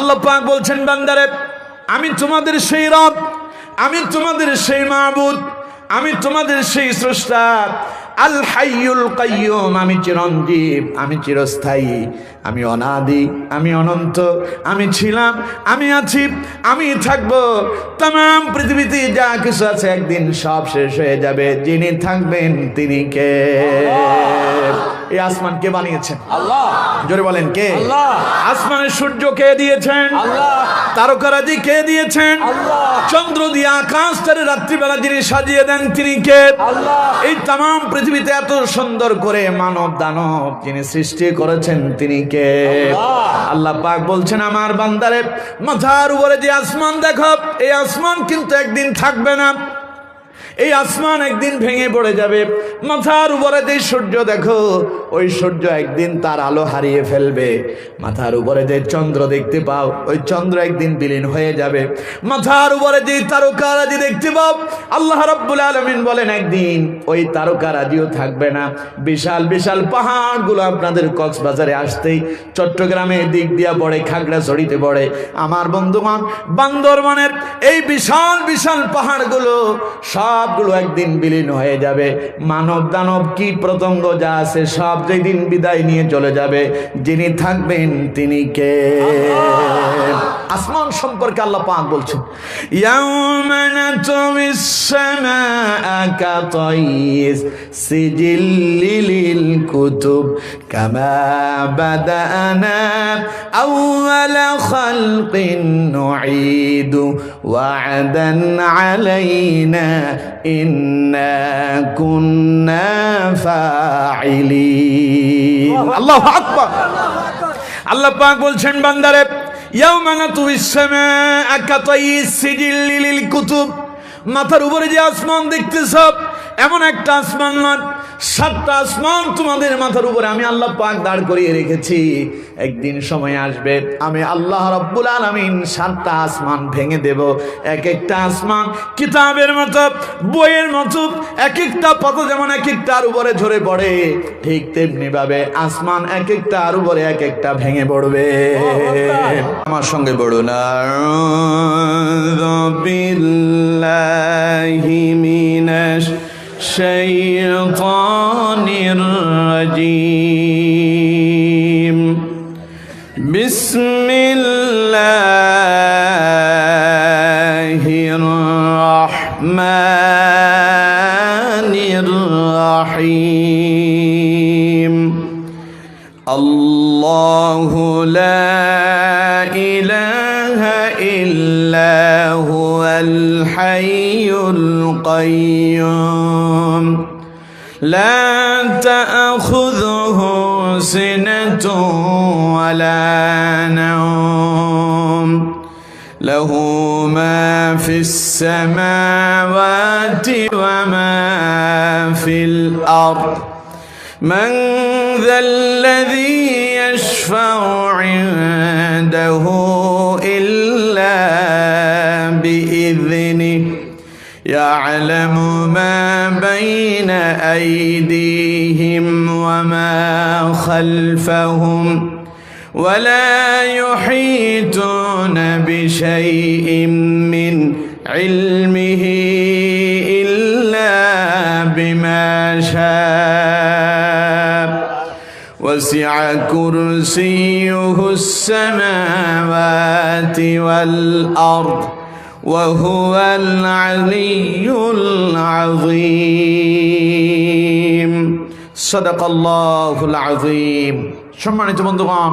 আল্লাহ পাক বলছেন বান্দারে আমি তোমাদের সেই রব, আমি তোমাদের সেই মাবুদ, আমি তোমাদের সেই স্রষ্টা। আল হাইয়ুল কাইয়ুম, আমি চিরঞ্জীব, আমি চিরস্থায়ী, আমি অনাদি, আমি অনন্ত, আমি ছিলাম, আমি আছি, আমি থাকবো। तमाम পৃথিবীতে যা কিছু আছে একদিন সব শেষ হয়ে যাবে। যিনি থাকবেন তিনি কে? এই আসমান কে বানিয়েছেন? আল্লাহ। জোরে বলেন কে? আল্লাহ। আসমানের সূর্য কে দিয়েছেন? আল্লাহ। তারকারাজি কে দিয়েছেন? আল্লাহ। চন্দ্র দিয়ে আকাশটারে রাত্রিবেলা যিনি সাজিয়ে দেন তিনি কে? আল্লাহ। এই तमाम পৃথিবীতে এত সুন্দর করে মানব দানব যিনি সৃষ্টি করেছেন তিনি কে? আল্লাহ পাক বলছেন আমার বান্দারে মাথার উপরে যে আসমান দেখো, এই আসমান কিন্তু একদিন থাকবে না, এই আসমান একদিন ভেঙে পড়ে যাবে। মাথার উপরে যে সূর্য দেখো, ওই সূর্য একদিন তার আলো হারিয়ে ফেলবে। মাথার উপরে যে চন্দ্র দেখতে পাও, ওই চন্দ্র একদিন বিলীন হয়ে যাবে। মাথার উপরে যে তারকারাজি দেখতে পাও, আল্লাহ রাব্বুল আলামিন বলেন একদিন ওই তারকারাজিও থাকবে না। বিশাল বিশাল পাহাড়গুলো আপনাদের কক্সবাজারে আসতেই চট্টগ্রামের দিক দিয়া পড়ে, খাগড়াছড়িতে পড়ে। আমার বন্ধুগণ, বান্দরবানের এই বিশাল বিশাল পাহাড়গুলো সবগুলো একদিন বিলীন হয়ে যাবে। মানব দানব কীট পতঙ্গ যা আছে সব যেদিন বিদায় নিয়ে চলে যাবে। যিনি থাকবেন তিনি কে? আসমান সম্পর্কে আল্লাহ পাক বলছেন ইয়াউমা নাতুমিস সামাআ কাতাইস সিজিল্লিল কুতুব কামা বাদানা আউওয়ালা খালকিন নুঈদু ওয়া'দান আলাইনা ইন্না কুন্না ফাইলিন। আল্লাহু আকবার। আল্লাহ পাক বলছেন বান্দারে ইয়াউমা নাতুমিস সামাআ কাতাইস সিজিল্লিল কুতুব, মাথার উপরে যে আসমান দেখতেছ এমন একটা আসমান নয়, 7টা আসমান তোমাদের মাথার উপরে আমি আল্লাহ পাক দাঁড় করিয়ে রেখেছি। একদিন সময় আসবে আমি আল্লাহ রাব্বুল আলামিন 7টা আসমান ভেঙে দেব। এক একটা আসমান কিতাবের মতো, বইয়ের মতো, এক একটা পাতা যেমন এক একটার উপরে ঝরে পড়ে, ঠিক তেমনি ভাবে আসমান এক একটার উপরে এক একটা ভেঙে পড়বে। আমার সঙ্গে বলুন আউযু বিল্লাহি মিনাশ শাইতানির রাজিম। বিসমিল্লাহির রহমানির রহিম। আল্লাহু লা ইলাহা ইল্লা হুয়াল হাইয়ুল কাইয়্যুম লা তা'খুযুহু সিনাতুন ওয়ালা নাওম লাহু মা ফিস সামাওয়াতি ওয়া মা ফিল আরদ من ذا الذي يشفع عنده إلا بإذنه يعلم ما بين أيديهم وما خلفهم ولا يحيطون بشيء من علمه إلا بما شاء وسع كرسيه السماوات والأرض وهو العلي العظيم صدق الله العظيم। সম্মানিত বন্ধুগণ,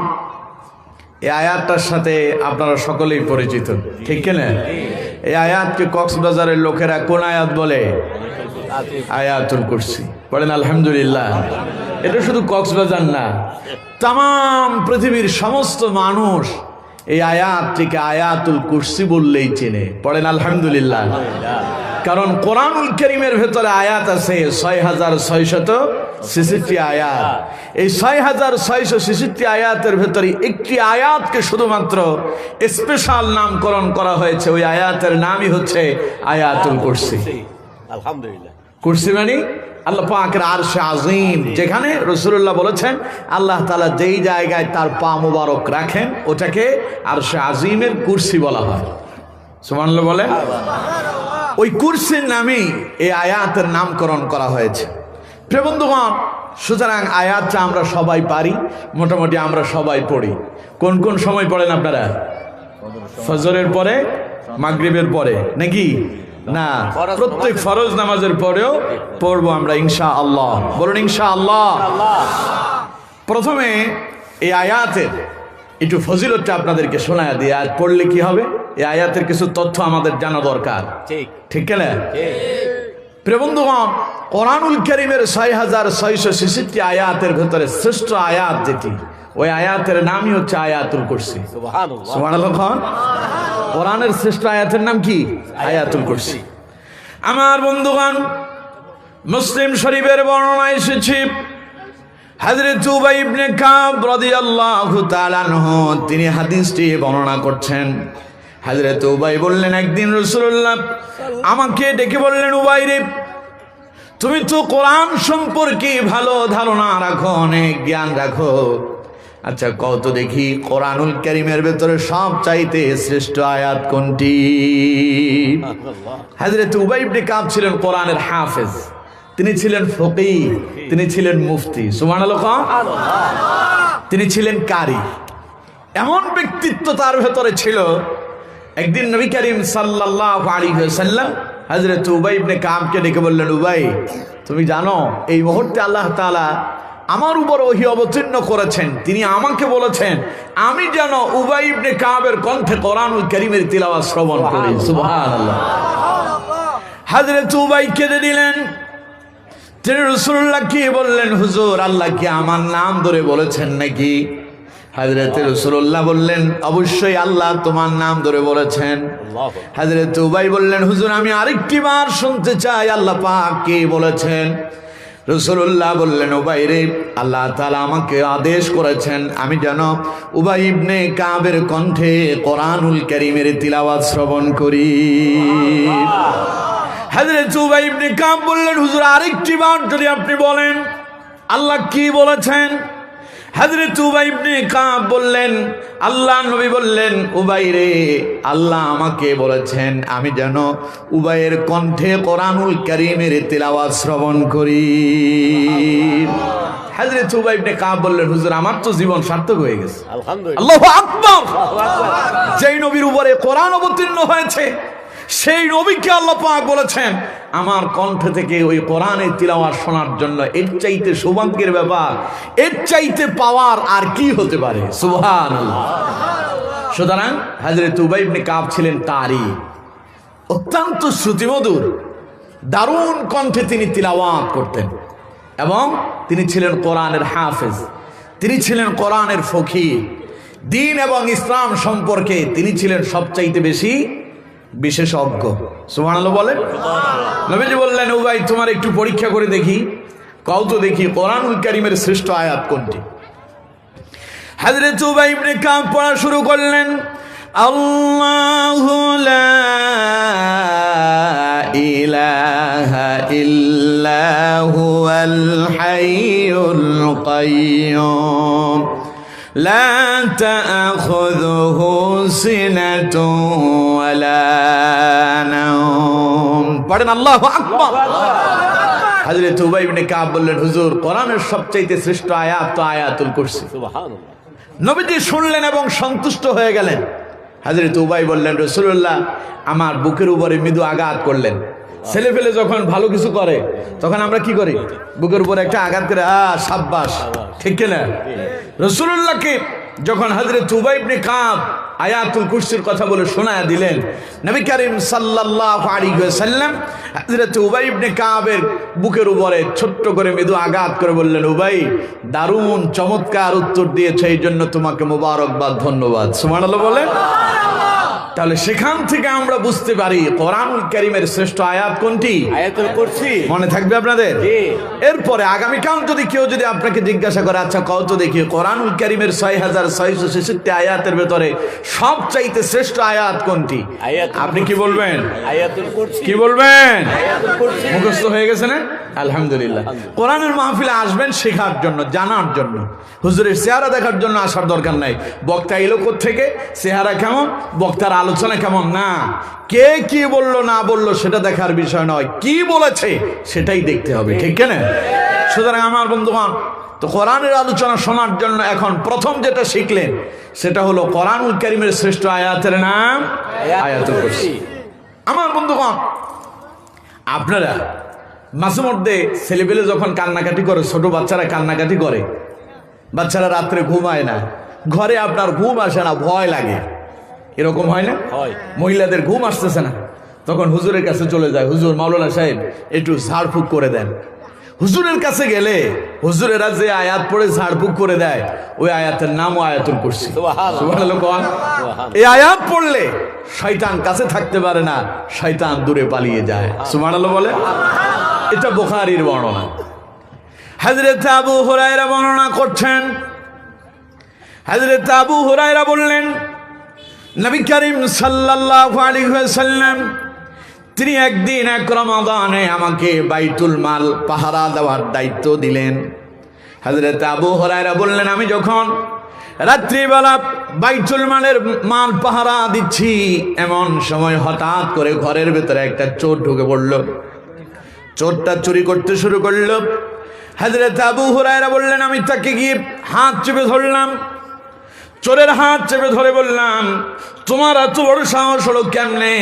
এই আয়াতটার সাথে আপনারা সকলেই পরিচিত, ঠিক কিনা? এই আয়াতকে কক্সবাজারের লোকেরা কোন আয়াত বলে? আয়াতুল কুরসি। বলেন আলহামদুলিল্লাহ। এটা শুধু কক্সবাজার না, तमाम পৃথিবীর সমস্ত মানুষ এই আয়াতটিকে আয়াতুল কুরসি বললেই চেনে। পড়েন আলহামদুলিল্লাহ। কারণ কোরআনুল কারীমের ভেতরে আয়াত আছে 6666 আয়াত। এই 6666 আয়াতের ভেতরে একটি আয়াতকে শুধুমাত্র স্পেশাল নামকরণ করা হয়েছে। ওই আয়াতের নামই হচ্ছে আয়াতুল কুরসি। আলহামদুলিল্লাহ। কুরসি মানে আল্লাহ পাকের আরশে আজিম, যেখানে রাসূলুল্লাহ বলেছেন আল্লাহ তাআলা যেই জায়গায় তার পা মুবারক রাখেন ওটাকে আরশে আজিমের কুরসি বলা হয়। সুবহানাল্লাহ বলে। ওই কুরসির নামেই এই আয়াতের নামকরণ করা হয়েছে। প্রিয় বন্ধুগণ, সুতরাং আয়াতটা আমরা সবাই পারি, মোটামুটি আমরা সবাই পড়ি। কোন কোন সময় পড়েন আপনারা? ফজরের পরে, মাগরিবের পরে, নাকি না? প্রত্যেক ফরজ নামাজের পরেও পড়বো আমরা ইনশাআল্লাহ। বলুন ইনশাআল্লাহ। প্রথমে এই আয়াতের একটু ফজিলতটা আপনাদেরকে শোনায় দিয়ে, আজ পড়লে কি হবে, এই আয়াতের কিছু তথ্য আমাদের জানা দরকার, ঠিক না? প্রিয় বন্ধুগণ, কোরআনুল কারীমের ৬৬৬৬ আয়াতের ভেতরে শ্রেষ্ঠ আয়াত যেটি, ওই আয়াতের নামই হচ্ছে আয়াতুল কুরসি। সুবহানাল্লাহ। কোরআনের শ্রেষ্ঠ আয়াতের নাম কি? আয়াতুল কুরসি। আমার বন্ধুগণ, মুসলিম শরীফের বর্ণনা এসেছে, হযরত উবাই ইবনে কাব রাদিয়াল্লাহু তাআলা আনহু তিনি হাদিসটি বর্ণনা করছেন। হযরত উবাই বললেন, একদিন রাসূলুল্লাহ আমাকে ডেকে বললেন, উবাই রে, তুমি তো কোরআন সম্পর্কে ভালো ধারণা রাখো, অনেক জ্ঞান রাখো, আচ্ছা কত দেখি কোরআনুল কারীমের ভেতরে সবচাইতে শ্রেষ্ঠ আয়াত কোনটি? হযরত উবাই ইবনে কাব ছিলেন কোরআনের হাফেজ, তিনি ছিলেন ফকিহ, তিনি ছিলেন মুফতি। সুবহানাল্লাহ। তিনি ছিলেন কারি। এমন ব্যক্তিত্ব তার ভেতরে ছিল, একদিন নবী করিম সাল্লাল্লাহু আলাইহি ওয়াসাল্লাম হযরত উবাই ইবনে কাবকে ডেকে বললেন, উবাই, তুমি জানো এই মুহূর্তে আল্লাহ তাআলা আমার উপর ওহী অবতীর্ণ করেছেন, তিনি আমাকে বলেছেন আমি যেন উবাই ইবনে কাবের কণ্ঠে কোরআনুল কারীমের তিলাওয়াত শ্রবণ করি। সুবহানাল্লাহ। হযরত উবাই কেঁদে দিলেন। তিনি রাসূলুল্লাহকে বললেন, হুজুর, আল্লাহ কি আমার নাম ধরে বলেছেন নাকি? হযরত রাসূলুল্লাহ বললেন, অবশ্যই আল্লাহ তোমার নাম ধরে বলেছেন। হযরত উবাই বললেন, হুজুর, আমি আরেকটি বার শুনতে চাই, আল্লাহ পাক কি বলেছেন? রাসূলুল্লাহ বললেন, উবাই রে, আল্লাহ তাআলা আমাকে আদেশ করেছেন আমি যেন উবাই ইবনে কাবের কণ্ঠে কোরআনুল কারীমের তিলাওয়াত শ্রবণ করি। হযরত উবাই ইবনে কাব বললেন, হুজুর, আরেকটি বার যদি আপনি বলেন আল্লাহ কি বলেছেন? হযরত উবাই ইবনে কাব বললেন, আল্লাহ নবী বললেন, উবাই রে, আল্লাহ আমাকে বলেছেন আমি যেন উবাইয়ের কণ্ঠে কোরআনুল কারীমের তিলাওয়াত শ্রবণ করি। হযরত উবাই ইবনে কাব বললেন, হুজুর, আমার তো জীবন সার্থক হয়ে গেছে। আলহামদুলিল্লাহ। আল্লাহু আকবার। যেই নবীর উপরে কোরআন অবতীর্ণ হয়েছে সেই নবীকে আল্লাহ পাক বলেছেন আমার কণ্ঠ থেকে ওই কোরআনের তিলাওয়াত শোনার জন্য, এর চাইতে সৌভাগ্যের ব্যাপার, এর চাইতে পাওয়ার আর কি হতে পারে? সুবহানাল্লাহ। সুতরাং হযরত উবাই ইবনে কাব ছিলেন কারি, অত্যন্ত শ্রুতিমধুর, দারুণ কণ্ঠে তিনি তিলাওয়াত করতেন, এবং তিনি ছিলেন কোরআনের হাফেজ, তিনি ছিলেন কোরআনের ফকিহ। দ্বীন এবং ইসলাম সম্পর্কে তিনি ছিলেন সবচাইতে বেশি বিশেষজ্ঞ। সুবহানাল্লাহ বলেন। নবীজি বললেন, উবাই, তোমার একটু পরীক্ষা করে দেখি, কও তো দেখি কোরআনুল কারীমের শ্রেষ্ঠ আয়াত কোনটি? হযরত উবাই ইবনে কাব পড়া শুরু করলেন, আল্লাহু লা ইলাহা ইল্লা হুয়াল হাইয়ুল কাইয়্যুম লা তা'খুযুহু সিনাতুন ওয়ালা নাওম। পড়েন আল্লাহু আকবার। হযরত উবাই ইবনে কাব বললেন, হুজুর, কোরআনের সবচেয়ে শ্রেষ্ঠ আয়াত তো আয়াতুল কুরসি। সুবহানাল্লাহ। নবীজি শুনলেন এবং সন্তুষ্ট হয়ে গেলেন। হযরত উবাই বললেন, রাসূলুল্লাহ আমার বুকের উপরে মৃদু আঘাত করলেন। ছেলে ফেলে যখন ভালো কিছু করে তখন আমরা কি করি? বুকের উপরে একটা আঘাত করে সাব্বাস, ঠিক কিনা? রাসূলুল্লাহকে যখন হযরত উবাই ইবনে কাব আয়াতুল কুরসির কথা বলে শোনায়া দিলেন, নবী করিম সাল্লাল্লাহু আলাইহি ওয়াসাল্লাম হযরত উবাই ইবনে কাবের বুকের উপরে ছোট্ট করে মৃদু আঘাত করে বললেন, উবাই, দারুণ চমৎকার উত্তর দিয়েছে, এই জন্য তোমাকে মোবারকবাদ, ধন্যবাদ। সুবহানাল্লাহ বলেন। তাহলে সেখান থেকে আমরা বুঝতে পারি কোরআনুল কারীমের শ্রেষ্ঠ আয়াত কোনটি? আয়াতুল কুরসি। মনে থাকবে আপনাদের? এরপরে আগামীকাল যদি কেউ যদি আপনাকে জিজ্ঞাসা করে, আচ্ছা কত দেখি কোরআনুল কারীমের 6666 আয়াতের ভেতরে সবচাইতে শ্রেষ্ঠ আয়াত কোনটি, আপনি কি বলবেন? আয়াতুল কুরসি। কি বলবেন? আয়াতুল কুরসি। মুখস্থ হয়ে গেছে না? আলহামদুলিল্লাহ। কোরআনের মাহফিলে আসবেন শেখার জন্য, জানার জন্য, হুজুরের চেহারা দেখার জন্য আসার দরকার নাই। বক্তা এলো থেকে, চেহারা কেমন, বক্তার আলোচনা কেমন, না কে কি বললো না বললো সেটা দেখার বিষয় নয়, কি বলেছে সেটাই দেখতে হবে, ঠিক না? সুতরাং আমার বন্ধুগণ, তো কোরআনের আলোচনা শোনার জন্য এখন প্রথম যেটা শিখলেন সেটা হলো কোরআনুল কারীমের শ্রেষ্ঠ আয়াতের নাম আয়াতুল কুরসি। আমার বন্ধুগণ, আপনারা মাঝে মধ্যে ছেলেপেলে যখন কান্নাকাটি করে, ছোট বাচ্চারা কান্নাকাটি করে, বাচ্চারা রাত্রে ঘুমায় না, ঘরে আপনার ঘুম আসে না, ভয় লাগে, এরকম হয় না? মহিলাদের ঘুম আসতেছে না, তখন হুজুরের কাছে চলে যায়, হুজুর মাওলানা সাহেব একটু ঝাড়ফুঁক করে দেন। হুজুরের কাছে গেলে হুজুরেরা যে আয়াত পড়ে ঝাড়ফুঁক করে দেয়, ওই আয়াতের নামও আয়াতুল কুরসি। সুবহানাল্লাহ। এই আয়াত পড়লে শয়তান কাছে থাকতে পারে না, শয়তান দূরে পালিয়ে যায়। সুবহানাল্লাহ বলে। এটা বুখারীর বর্ণনা। হযরত আবু হুরায়রা বর্ণনা করছেন, হযরত আবু হুরায়রা বললেন, নবী করিম সাল্লাল্লাহু আলাইহি ওয়াসাল্লাম তিনি একদিন এক রমাদানে আমাকে বাইতুল মাল পাহারা দেওয়ার দায়িত্ব দিলেন। হযরত আবু হুরায়রা বললেন, আমি যখন রাত্রিবেলা বাইতুল মালের মাল পাহারা দিচ্ছি, এমন সময় হঠাৎ করে ঘরের ভেতরে একটা চোর ঢুকে পড়ল। চোরটা চুরি করতে শুরু করল। হযরত আবু হুরায়রা বললেন, আমি তাকে গিয়ে হাত চেপে ধরলাম, চোরের হাত চেপে ধরে বললাম, তোমার এত বড় সাহস হলো কেমনে?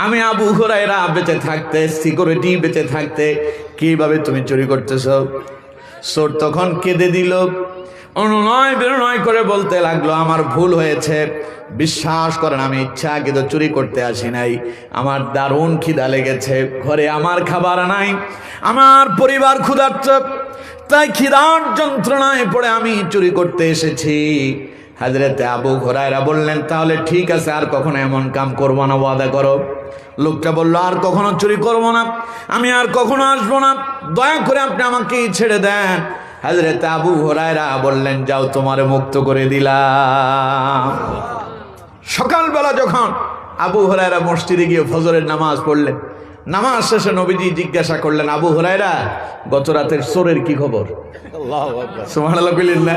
আমি আবু হুরায়রা বেঁচে থাকতে, সিকিউরিটি বেঁচে থাকতে কিভাবে তুমি চুরি করতেছ? চোর তখন কেঁদে দিল, অনুনয় বিনয় করে বলতে লাগলো, আমার ভুল হয়েছে, বিশ্বাস করেন আমি ইচ্ছাকৃত চুরি করতে আসি নাই, আমার দারুণ খিদা লেগেছে, ঘরে আমার খাবার নাই, আমার পরিবার ক্ষুধার্ত, তাই খিদার যন্ত্রণায় পড়ে আমি চুরি করতে এসেছি। হযরত আবু হুরায়রা বললেন, তাহলে ঠিক আছে, আর কখনো এমন কাম করবো না, ওয়াদা করো। লোকটা বলল, আর কখনো চুরি করবো না, আমি আর কখনো আসবো না, দয়া করে আপনি আমাকে ছেড়ে দেন। হযরত আবু হুরায়রা বললেন, যাও, তোমারে মুক্ত করে দিলাম। সকালবেলা যখন আবু হুরায়রা মসজিদে গিয়ে ফজরের নামাজ পড়লেন, নামাজ শেষে নবীজি জিজ্ঞাসা করলেন, আবু হুরায়রা, গত রাতের চোরের কি খবর? সুবহানাল্লাহ বলেন না?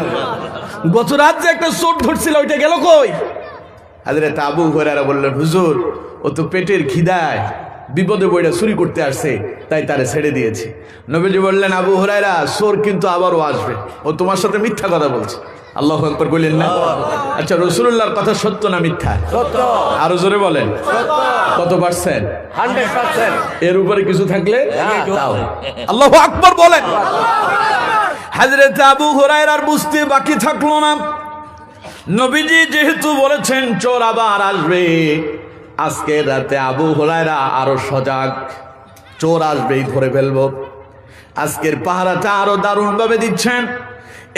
গত রাত যে একটা চোর ধরছিল, ওইটা গেল কই? হযরত আবু হুরায়রা বললেন, হুজুর, ও তো পেটের খিদায় বিপদে বইটা চুরি করতে আসছে, তাই তারে ছেড়ে দিয়েছি। নবীজি বললেন, আবু হুরায়রা, চোর কিন্তু আবারও আসবে, ও তোমার সাথে মিথ্যা কথা বলছে। আল্লাহু আকবার বললেন না? আচ্ছা, রাসূলুল্লাহর কথা সত্য না মিথ্যা? সত্য। আরো জোরে বলেন। কত পার্সেন্ট? 100%। এর উপরে কিছু থাকলে তাও আল্লাহু আকবার বলেন। হযরত আবু হুরায়রার বুঝতে বাকি থাকলো না, নবীজি যেহেতু বলেছেন চোর আবার আসবে, আজকে রাতে আবু হুরায়রা আরো সজাগ, চোর আসবেই ধরে ফেলবো। আজকের পাহারাটা আরো দারুণ ভাবে দিচ্ছেন,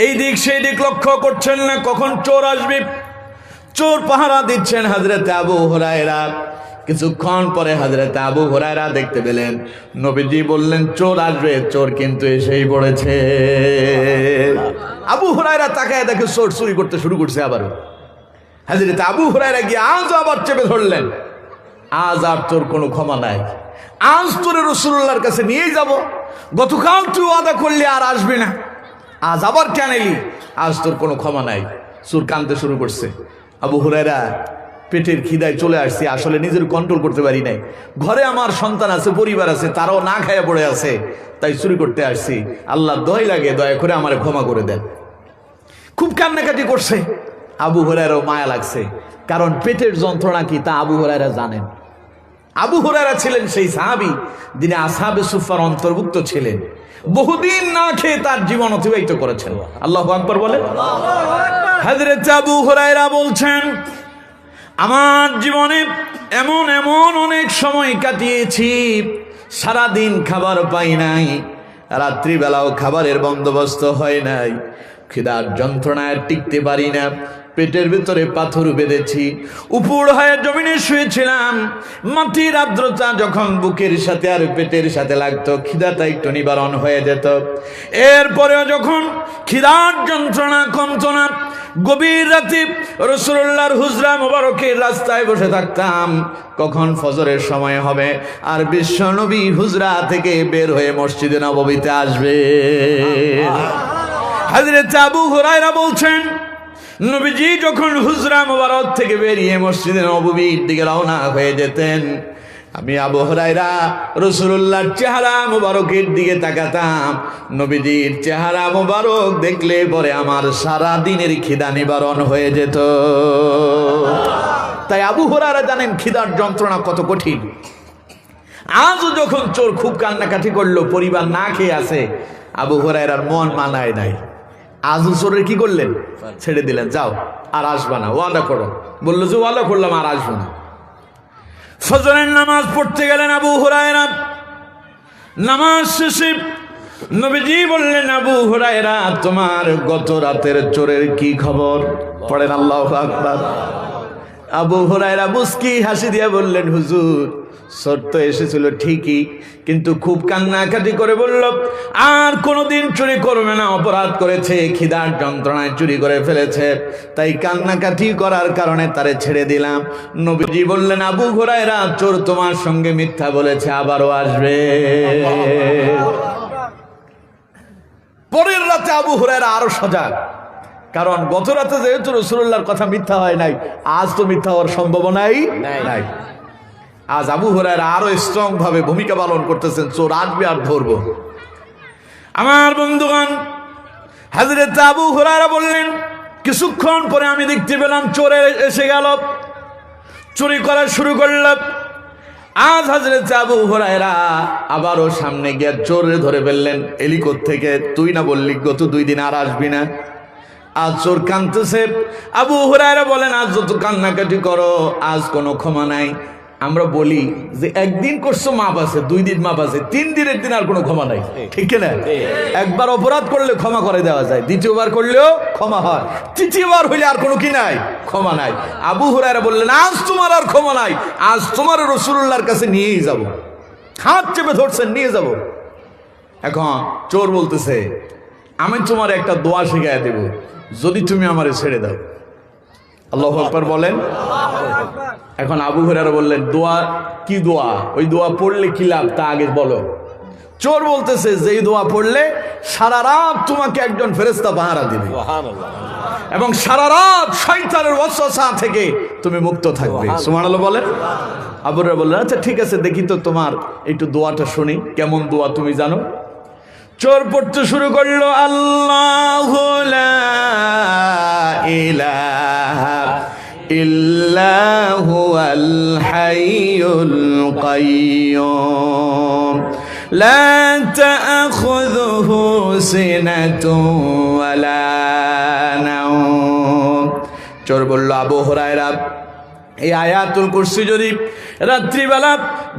এই দিক সেই দিক লক্ষ্য করছেন না কখন চোর আসবে, চোর পাহারা দিচ্ছেন হযরত আবু হুরায়রা। কিছুক্ষণ পরে হযরত আবু হুরায়রা দেখতে পেলেন নবীজি বললেন, চোর আসবে, চোর কিন্তু এসেই পড়েছে। আবু হুরায়রা তাকায় দেখে চোর চুরি করতে শুরু করছে আবারও। হযরত আবু হুরায়রা গিয়ে আজ আবার চেপে ধরলেন, আজ আর তোর কোনো ক্ষমা নাই, আজ তোরে রাসূলুল্লাহর কাছে নিয়ে যাব, গতকাল তুই ওয়াদা করলি আর আসবি না, আজ আবার কেন এলি? আজ তোর কোনো ক্ষমা নাই। চোর কাঁদতে শুরু করছে। আবু হুরায়রা, পেটের খিদায় চলে আসছি, আসলে নিজের কন্ট্রোল করতে পারি নাই, ঘরে আমার সন্তান আছে, পরিবার আছে, তারাও না খাইয়া পড়ে আছে, তাই চুরি করতে আসছি, আল্লাহ দয় লাগে, দয়া করে আমার ক্ষমা করে দেন। খুব কান্নাকাটি করছে। আবু হুরায়রাও মায়া লাগছে, কারণ পেটের যন্ত্রণা কি তা আবু হুরায়রা জানেন। আবু হুরায়রা ছিলেন সেই সাহাবী যিনি আসহাবে সুফার অন্তর্ভুক্ত ছিলেন, বহুদিন না খেয়ে তার জীবন অতিবাহিত করেছেন। আল্লাহু আকবার বলে। হযরত আবু হুরায়রা বলছেন, আমার জীবনে এমন এমন অনেক সময় কাটিয়েছি, সারাদিন খাবার পাই নাই, রাত্রিবেলাও খাবারের বন্দোবস্ত হয় নাই, খিদার যন্ত্রণায় টিকতে পারি না, পেটের ভিতরে পাথর বেঁধেছি, উপর হয়ে জমিনে শুয়েছিলাম। মাটির আর্দ্রতা যখন বুকের সাথে আর পেটের সাথে লাগতো, খিদাটা একটু নিবারণ হয়ে যেত। এরপরেও যখন খিদার যন্ত্রণা কমতো না, গভীর রাতে রাসূলুল্লাহর হুজরা মোবারকের রাস্তায় বসে থাকতাম, কখন ফজরের সময় হবে আর বিশ্ব নবী হুজরা থেকে বের হয়ে মসজিদে নববীতে আসবে। হযরত আবু হুরায়রা বলছেন, নবীজি যখন হুজরা মোবারক থেকে বেরিয়ে মসজিদে নববীর দিকে রওনা হয়ে যেতেন, আমি আবু হুরায়রা রাসূলুল্লাহর চেহারা মোবারকের দিকে তাকাতাম। নবীজির চেহারা মোবারক দেখলে পরে আমার সারা দিনের খিদা নিবারণ হয়ে যেত। তাই আবু হুরায়রা জানেন খিদার যন্ত্রণা কত কঠিন। আজও যখন চোর খুব কান্নাকাটি করলো, পরিবার না খেয়ে আছে, আবু হুরায়রার মন মানায় নাই। আজও চোরের কি করলেন? ছেড়ে দিলেন, যাও আর আসবা না, ওয়াদা করো। বললো যে ওয়াদা করলাম আর আসবো না। ফজরের নামাজ পড়তে গেলেন আবু হুরায়রা। নামাজ শেষে নবীজি বললেন, আবু হুরায়রা তোমার গত রাতের চোরের কি খবর? পড়েন আল্লাহু আকবার। আবু হুরায়রা মুস্কি হাসি দিয়ে বললেন, হুজুর চোর তো এসেছিল ঠিকই, কিন্তু খুব কান্নাকাটি করে বলল আর কোনোদিন চুরি করবে না, অপরাধ করেছে, খিদার যন্ত্রণায় চুরি করে ফেলেছে, তাই কান্নাকাটি করার কারণে তারে ছেড়ে দিলাম। নবীজি বললেন, আবু হুরায়রা চোর তোমার সঙ্গে মিথ্যা বলেছে, আবারও আসবে। পরের রাতে আবু হুরায়রা আরো সজাগ, কারণ গত রাতে যেহেতু রাসূলুল্লাহর কথা মিথ্যা হয় নাই, আজ তো মিথ্যা হওয়ার সম্ভাবনাই নাই। আজ আবু হুরায়রা আরো স্ট্রং ভাবে ভূমিকা পালন করতেছেন, চোর আসবে আর ধরবো। আমার বন্ধুগণ, হযরত আবু হুরায়রা বললেন, কিছুক্ষণ পরে আমি দেখতে পেলাম চোরে এসে গেল, চুরি করা শুরু করল। আজ হযরত আবু হুরায়রা আবারও সামনে গিয়ে চোরে ধরে ফেললেন। এলিকোর থেকে তুই না বললি গত 2 দিন আর আসবি না? আজ চোর কাঁদতেছে। আবু হুরায়রা বলেন, আজ যত কান্নাকাটি করো, আজ কোনো ক্ষমা নাই। আমরা বলি যে একদিন করছো মাপ আছে, 2 দিন মাপ আছে, 3 দিনের দিন আর কোনো ক্ষমা নাই, ঠিক না? একবার অপরাধ করলে ক্ষমা করে দেওয়া যায়, দ্বিতীয়বার করলেও ক্ষমা হয়, তৃতীয়বার হইলে আর কোনো কি নাই, ক্ষমা নাই। আবু হুরায়রা বললেন, আজ তোমার আর ক্ষমা নাই, আজ তোমার রাসূলুল্লাহর কাছে নিয়েই যাব। হাত চেপে ধরছেন, নিয়ে যাব। এখন চোর বলতেছে, আমি তোমার একটা দোয়া শিখাইয়া দেব, যদি তুমি আমারে ছেড়ে দাও। আল্লাহু আকবার বলেন। এখন আবু হুরায়রা বললেন, দোয়া কি দোয়া? ওই দোয়া পড়লে কি লাভ তা আগে বলো। চোর বলতেছে, যেই দোয়া পড়লে সারা রাত তোমাকে একজন ফেরেশতা পাহারা দিবে এবং সারা রাত শয়তানের ওয়াসওয়াসা থেকে তুমি মুক্ত থাকবে। সুবহানাল্লাহ বলেন। আবু হুরায়রা বললেন, আচ্ছা ঠিক আছে, দেখি তো তোমার একটু দোয়াটা শুনি, কেমন দোয়া তুমি জানো? চোর পড়তে শুরু করলো, আল্লাহু লা ইলাহা ইল্লা হুয়াল হাইয়ুল কাইয়্যুম লা তা'খুযুহু সিনাতুন ওয়ালা নাওম। চোর বলল, আবু হুরায়রা এই আয়াতুল কুরসি যদি রাত্রিবেলা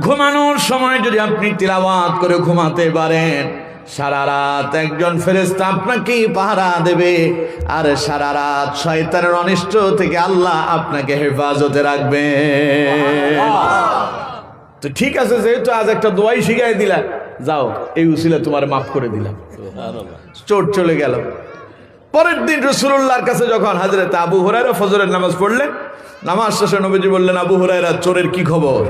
ঘুমানোর সময় যদি আপনি তিলাওয়াত করে ঘুমাতে পারেন, সারা রাত একজন ফেরেশতা আপনাকে পাহারা দেবে, আর সারা রাত শয়তানের অনিষ্ট থেকে আল্লাহ আপনাকে হেফাজতে রাখবে। তো ঠিক আছে, যেহেতু আজ একটা দোয়াই শিখাই দিলা, যাও, এই উসিলা তোমার মাফ করে দিলাম। চোর চলে গেল। পরের দিন রাসূলুল্লাহর কাছে যখন হযরত আবু হুরায়রা ফজরের নামাজ পড়লেন, নামাজ শেষে নবীজি বললেন, আবু হুরায়রা চোরের কি খবর?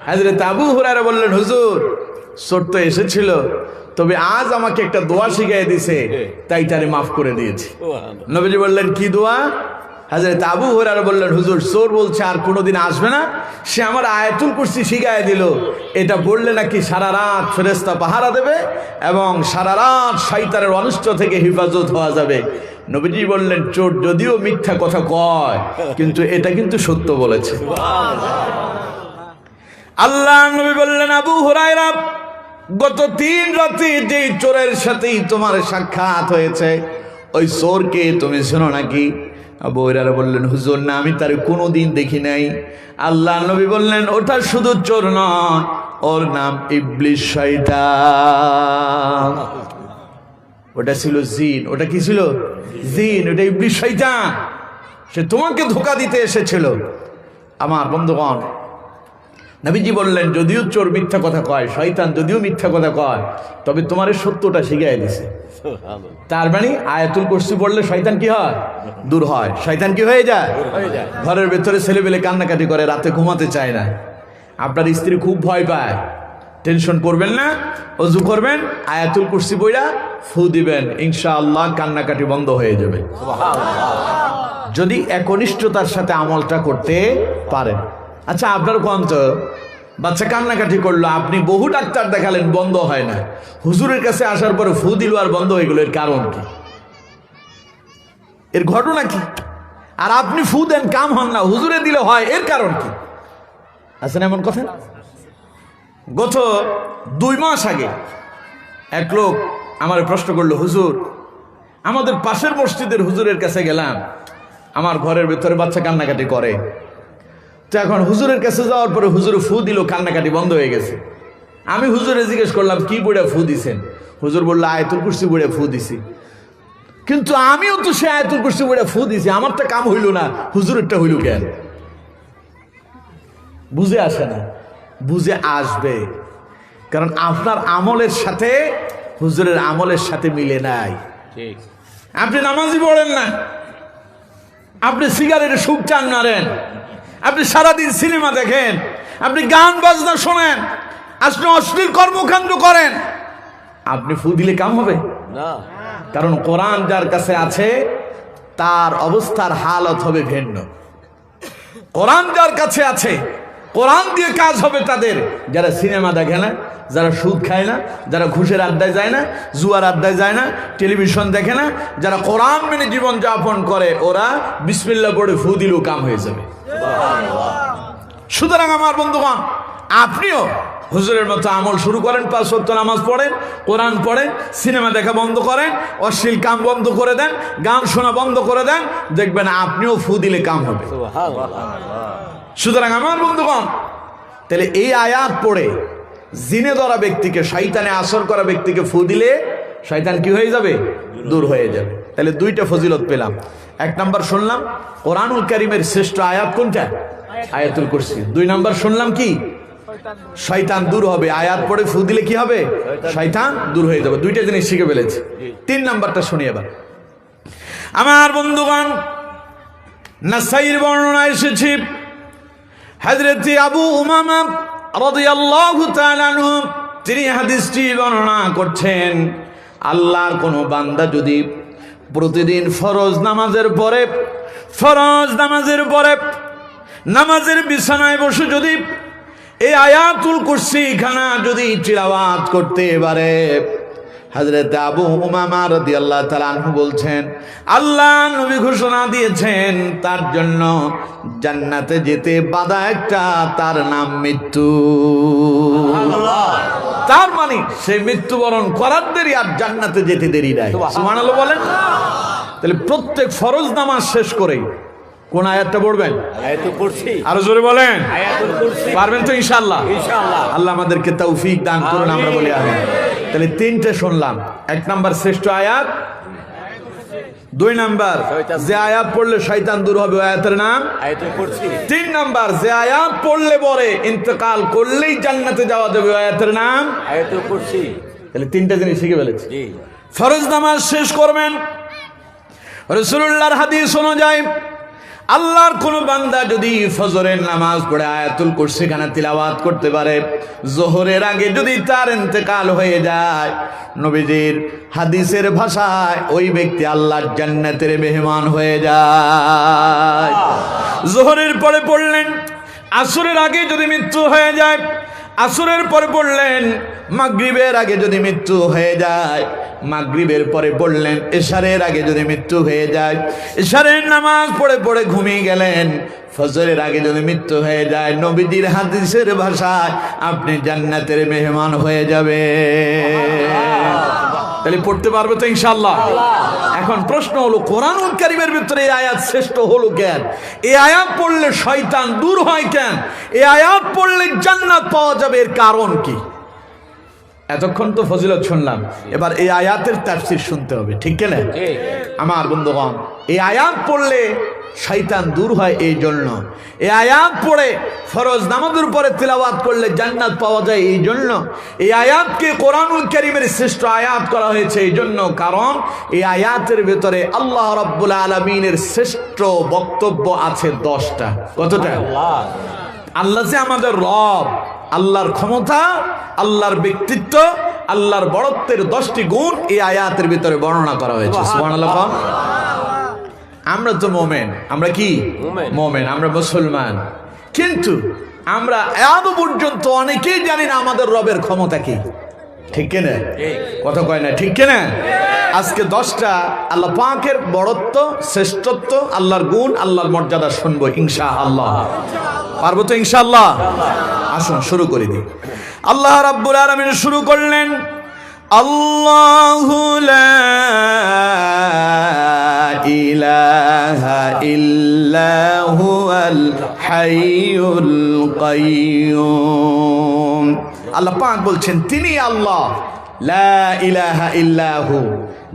হযরত আবু হুরায়রা বললেন, হুজুর চোর তো এসেছিল, তবে আজ আমাকে একটা দোয়া শিখিয়ে দিছে, তাই তারে মাফ করে দিয়েছি। নবীজি বললেন, কি দোয়া? হযরত আবু হুরায়রা বললেন, হুজুর চোর বলছে আর কোনোদিন আসবে না, সে আমার আয়াতুল কুরসি শিখিয়ে দিল, এটা পড়লে নাকি সারা রাত ফেরেশতা পাহারা দেবে এবং সারা রাত শয়তানের অনিষ্ট থেকে হেফাজত হওয়া যাবে। নবীজি বললেন, চোর যদিও মিথ্যা কথা কয়, কিন্তু এটা কিন্তু সত্য বলেছে। আল্লাহ নবী বললেন, আবু হুরায়রা গত 3 রাতে যে চোরের সাথেই তোমার সাক্ষাৎ হয়েছে, ওই চোরকে তুমি শোনো নাকি? আবু হুরায়রা বললেন, হুজুর না, আমি তার কোনোদিন দেখি নাই। আল্লাহ নবী বললেন, ওটা শুধু চোর নয়, ওর নাম ইবলিস, শয়তান। ওটা ছিল জিন। ওটা কি ছিল? জিন। ওটা ইবলিস, শয়তান। সে তোমাকে ধোঁকা দিতে এসেছিল। আমার বন্ধুগণ, নবীজি বললেন, যদিও চোর মিথ্যা কথা কয়, শয়তান যদিও মিথ্যা কথা কয়, তবে তোমার এই সত্যটা শিখাই দিছে। তার মানে আয়াতুল কুরসি পড়লে শয়তান কি হয়? দূর হয়। শয়তান কি হয়ে যায়? ঘরের ভেতরে ছেলেবেলে কান্নাকাটি করে, রাতে ঘুমাতে চায় না, আপনার স্ত্রী খুব ভয় পায়, টেনশন করবেন না, ওযু করবেন, আয়াতুল কুরসি পড়া ফু দিবেন, ইনশাআল্লাহ কান্নাকাটি বন্ধ হয়ে যাবে, যদি একনিষ্ঠতার সাথে আমলটা করতে পারেন। আচ্ছা, আপনার কোন তো বাচ্চা কান্নাকাটি করলো, আপনি বহু ডাক্তার দেখালেন, বন্ধ হয় না, হুজুরের কাছে আসার পরে ফু দিল আর বন্ধ হয়ে গেল, এর কারণ কি? এর ঘটনা কি? আর আপনি ফু দেন, কাম হন না, হুজুরে দিলে হয়, এর কারণ কি? আছেন এমন কথা? গত 2 মাস আগে এক লোক আমার প্রশ্ন করলো, হুজুর, আমাদের পাশের মসজিদের হুজুরের কাছে গেলাম, আমার ঘরের ভেতরে বাচ্চা কান্নাকাটি করে, তো এখন হুজুরের কাছে যাওয়ার পরে হুজুরে ফু দিল, কান্নাকাটি বন্ধ হয়ে গেছে। আমি হুজুরে জিজ্ঞেস করলাম, কি বইটা ফু দিছেন? হুজুর বললো, আয়াতুল কুরসি বইটা ফু দিছি। কিন্তু আমিও তো সে আয়াতুল কুরসি বইটা ফু দিছি, আমারটা কাম হইল না, হুজুরেরটা হইল কেন? বুঝে আসে না। বুঝে আসবে, কারণ আপনার আমলের সাথে হুজুরের আমলের সাথে মিলে নাই। আপনি নামাজই পড়েন না, আপনি সিগারেটে সুখ টান মারেন, আপনি সারাদিন সিনেমা দেখেন, আপনি গান বাজনা শোনেন, আপনি অশ্লীল কর্মকাণ্ড করেন, আপনি ফু দিলে কাম হবে না। কারণ কোরআন যার কাছে আছে তার অবস্থার হালত হবে ভিন্ন। কোরআন যার কাছে আছে, কোরআন দিয়ে কাজ হবে তাদের। যারা সিনেমা দেখে না, যারা সুদ খায় না, যারা ঘুষের আড্ডায় যায় না, জুয়ার আড্ডায় যায় না, টেলিভিশন দেখে না, যারা কোরআন মেনে জীবন যাপন করে, ওরা বিসমিল্লাহ পড়ে ফু দিলেও কাম হয়ে যাবে। সুতরাং আমার বন্ধুগণ, আপনিও হুজুরের মতো আমল শুরু করেন, 5 ওয়াক্ত নামাজ পড়েন, কোরআন পড়েন, সিনেমা দেখা বন্ধ করেন, অশ্লীল কাম বন্ধ করে দেন, গান শোনা বন্ধ করে দেন, দেখবেন আপনিও ফু দিলে কাম হবে। সুতরাং আমার বন্ধুগণ, তাহলে এই আয়াত পড়ে জিনে ধরা ব্যক্তিকে, শয়তানে আসর করা ব্যক্তিকে ফু দিলে শয়তান কি হয়ে যাবে? দূর হয়ে যাবে। তাহলে 2টা ফজিলত পেলাম। 1 নাম্বার শুনলাম কোরআনুল কারীমের শ্রেষ্ঠ আয়াত কোনটা? আয়াতুল কুরসি। 2 নাম্বার শুনলাম কি? শয়তান দূর হবে। আয়াত পড়ে ফু দিলে কি হবে? শয়তান দূর হয়ে যাবে। 2টা জিনিস শিখে ফেলেছি। 3 নাম্বারটা শুনি এবার। আমার বন্ধুগণ, নাসাইর বর্ণনা এসেছে, হযরত আবু উমামা রাদিয়াল্লাহু তাআলা আনহু তিনি হাদিসটি বর্ণনা করছেন, আল্লাহর কোনো বান্দা যদি প্রতিদিন ফরজ নামাজের পরে নামাজের বিছানায় বসে যদি এই আয়াতুল কুরসি খানা যদি তিলাওয়াত করতে পারে, হযরত আবু উমামা রাদিয়াল্লাহু তাআলা আনহু বলছেন, আল্লাহ নবী ঘোষণা দিয়েছেন তার জন্য জান্নাতে যেতে বাধা একটা, তার নাম মৃত্যু। তার মানে সে মৃত্যুবরণ করার দেরি আর জান্নাতে যেতে দেরি নাই। সুবহানাল্লাহ বলেন। তাহলে প্রত্যেক ফরজ নামাজ শেষ করে কোন আয়াতটা পড়বেন? আয়াতুল কুরসি। আরো জোরে বলেন। আয়াতুল কুরসি। পারবেন তো ইনশাআল্লাহ? ইনশাআল্লাহ। আল্লাহ আমাদেরকে তৌফিক দান করুন, আমরা বলি আমিন। তাহলে 3টে শুনলাম। 1 নাম্বার শ্রেষ্ঠ আয়াত, 2 নাম্বার যে আয়াত পড়লে শয়তান দূর হবে, আয়াতের নাম আয়াতুল কুরসি। 3 নাম্বার যে আয়াত পড়লে পরে ইন্তেকাল করলেই জান্নাতে যাওয়া যাবে, আয়াতের নাম আয়াতুল কুরসি। তাহলে 3টা জিনিস শিখে ফেলেছি। জি। ফরজ নামাজ শেষ করবেন, রাসূলুল্লাহর হাদিস অনুযায়ী আল্লাহর কোন বান্দা যদি ফজরের নামাজ পড়ে আয়াতুল কুরসি খানা তিলাওয়াত করতে পারে, যোহরের আগে যদি তার ইন্তেকাল হয়ে যায়, নবীজির হাদিসের ভাষায় ওই ব্যক্তি আল্লাহর জান্নাতের মেহমান হয়ে যায়। যোহরের পরে পড়লেন, আসরের আগে যদি মৃত্যু হয়ে যায়, আসরের পরে পড়লেন, মাগরিবের আগে যদি মৃত্যু হয়ে যায়, মাগরিবের পরে পড়লেন, এশারের আগে যদি মৃত্যু হয়ে যায়, এশারের নামাজ পড়ে পড়ে ঘুমিয়ে গেলেন, ফজরের আগে যদি মৃত্যু হয়ে যায়, নবীজির হাদিসের ভাষায় আপনি জান্নাতের মেহমান হয়ে যাবে। তাহলে পড়তে পারবে তো ইনশাআল্লাহ? এখন প্রশ্ন হলো, কোরআনুল কারীমের ভিতরে এই আয়াত শ্রেষ্ঠ হলো কেন? এই আয়াত পড়লে শয়তান দূর হয় কেন? এই আয়াত পড়লে জান্নাত পাওয়া যাবে, এর কারণ কি? এতক্ষণ তো ফজিলত শুনলাম, এবার এই আয়াতের তাফসীর শুনতে হবে, ঠিক কিনা? আমার বন্ধুগণ, এই আয়াত পড়লে শয়তান দূর হয়। এই জন্য এই আয়াত পড়ে ফরজ নামাজের উপরে তিলাওয়াত করলে জান্নাত পাওয়া যায়। এই জন্য এই আয়াতকে কোরআনুল কারীমের শ্রেষ্ঠ আয়াত করা হয়েছে। এই জন্য কারণ এই আয়াতের ভেতরে আল্লাহ রাব্বুল আলামিনের শ্রেষ্ঠ বক্তব্য আছে 10টা। কতটা? আল্লাহ যে আমাদের রব, আল্লাহর ক্ষমতা, আল্লাহর ব্যক্তিত্ব, আল্লাহর বড়ত্বের 10টি গুণ এই আয়াতের ভিতরে বর্ণনা করা হয়েছে। সুবহানাল্লাহ। আমরা তো মোমেন, আমরা কি মোমেন, আমরা মুসলমান, কিন্তু আমরা এত পর্যন্ত অনেকেই জানি না আমাদের রবের ক্ষমতা কি, ঠিক কিনা? কথা কয় না, ঠিক কিনা? আজকে 10টা আল্লাহ পাকের বড়ত্ব, শ্রেষ্ঠত্ব, আল্লাহর গুণ, আল্লাহর মর্যাদা শুনবো ইনশাআল্লাহ। পারবো তো ইনশাআল্লাহ? আসুন শুরু করে দিই। আল্লাহ রাব্বুল আলামিন শুরু করলেন, আল্লাহু লা ইলাহা ইল্লা হুয়াল হাইয়ুল কাইয়্যুম। আল্লাহ পাক বলছেন তিনি আল্লাহ, লা ইলাহা ইল্লাহু,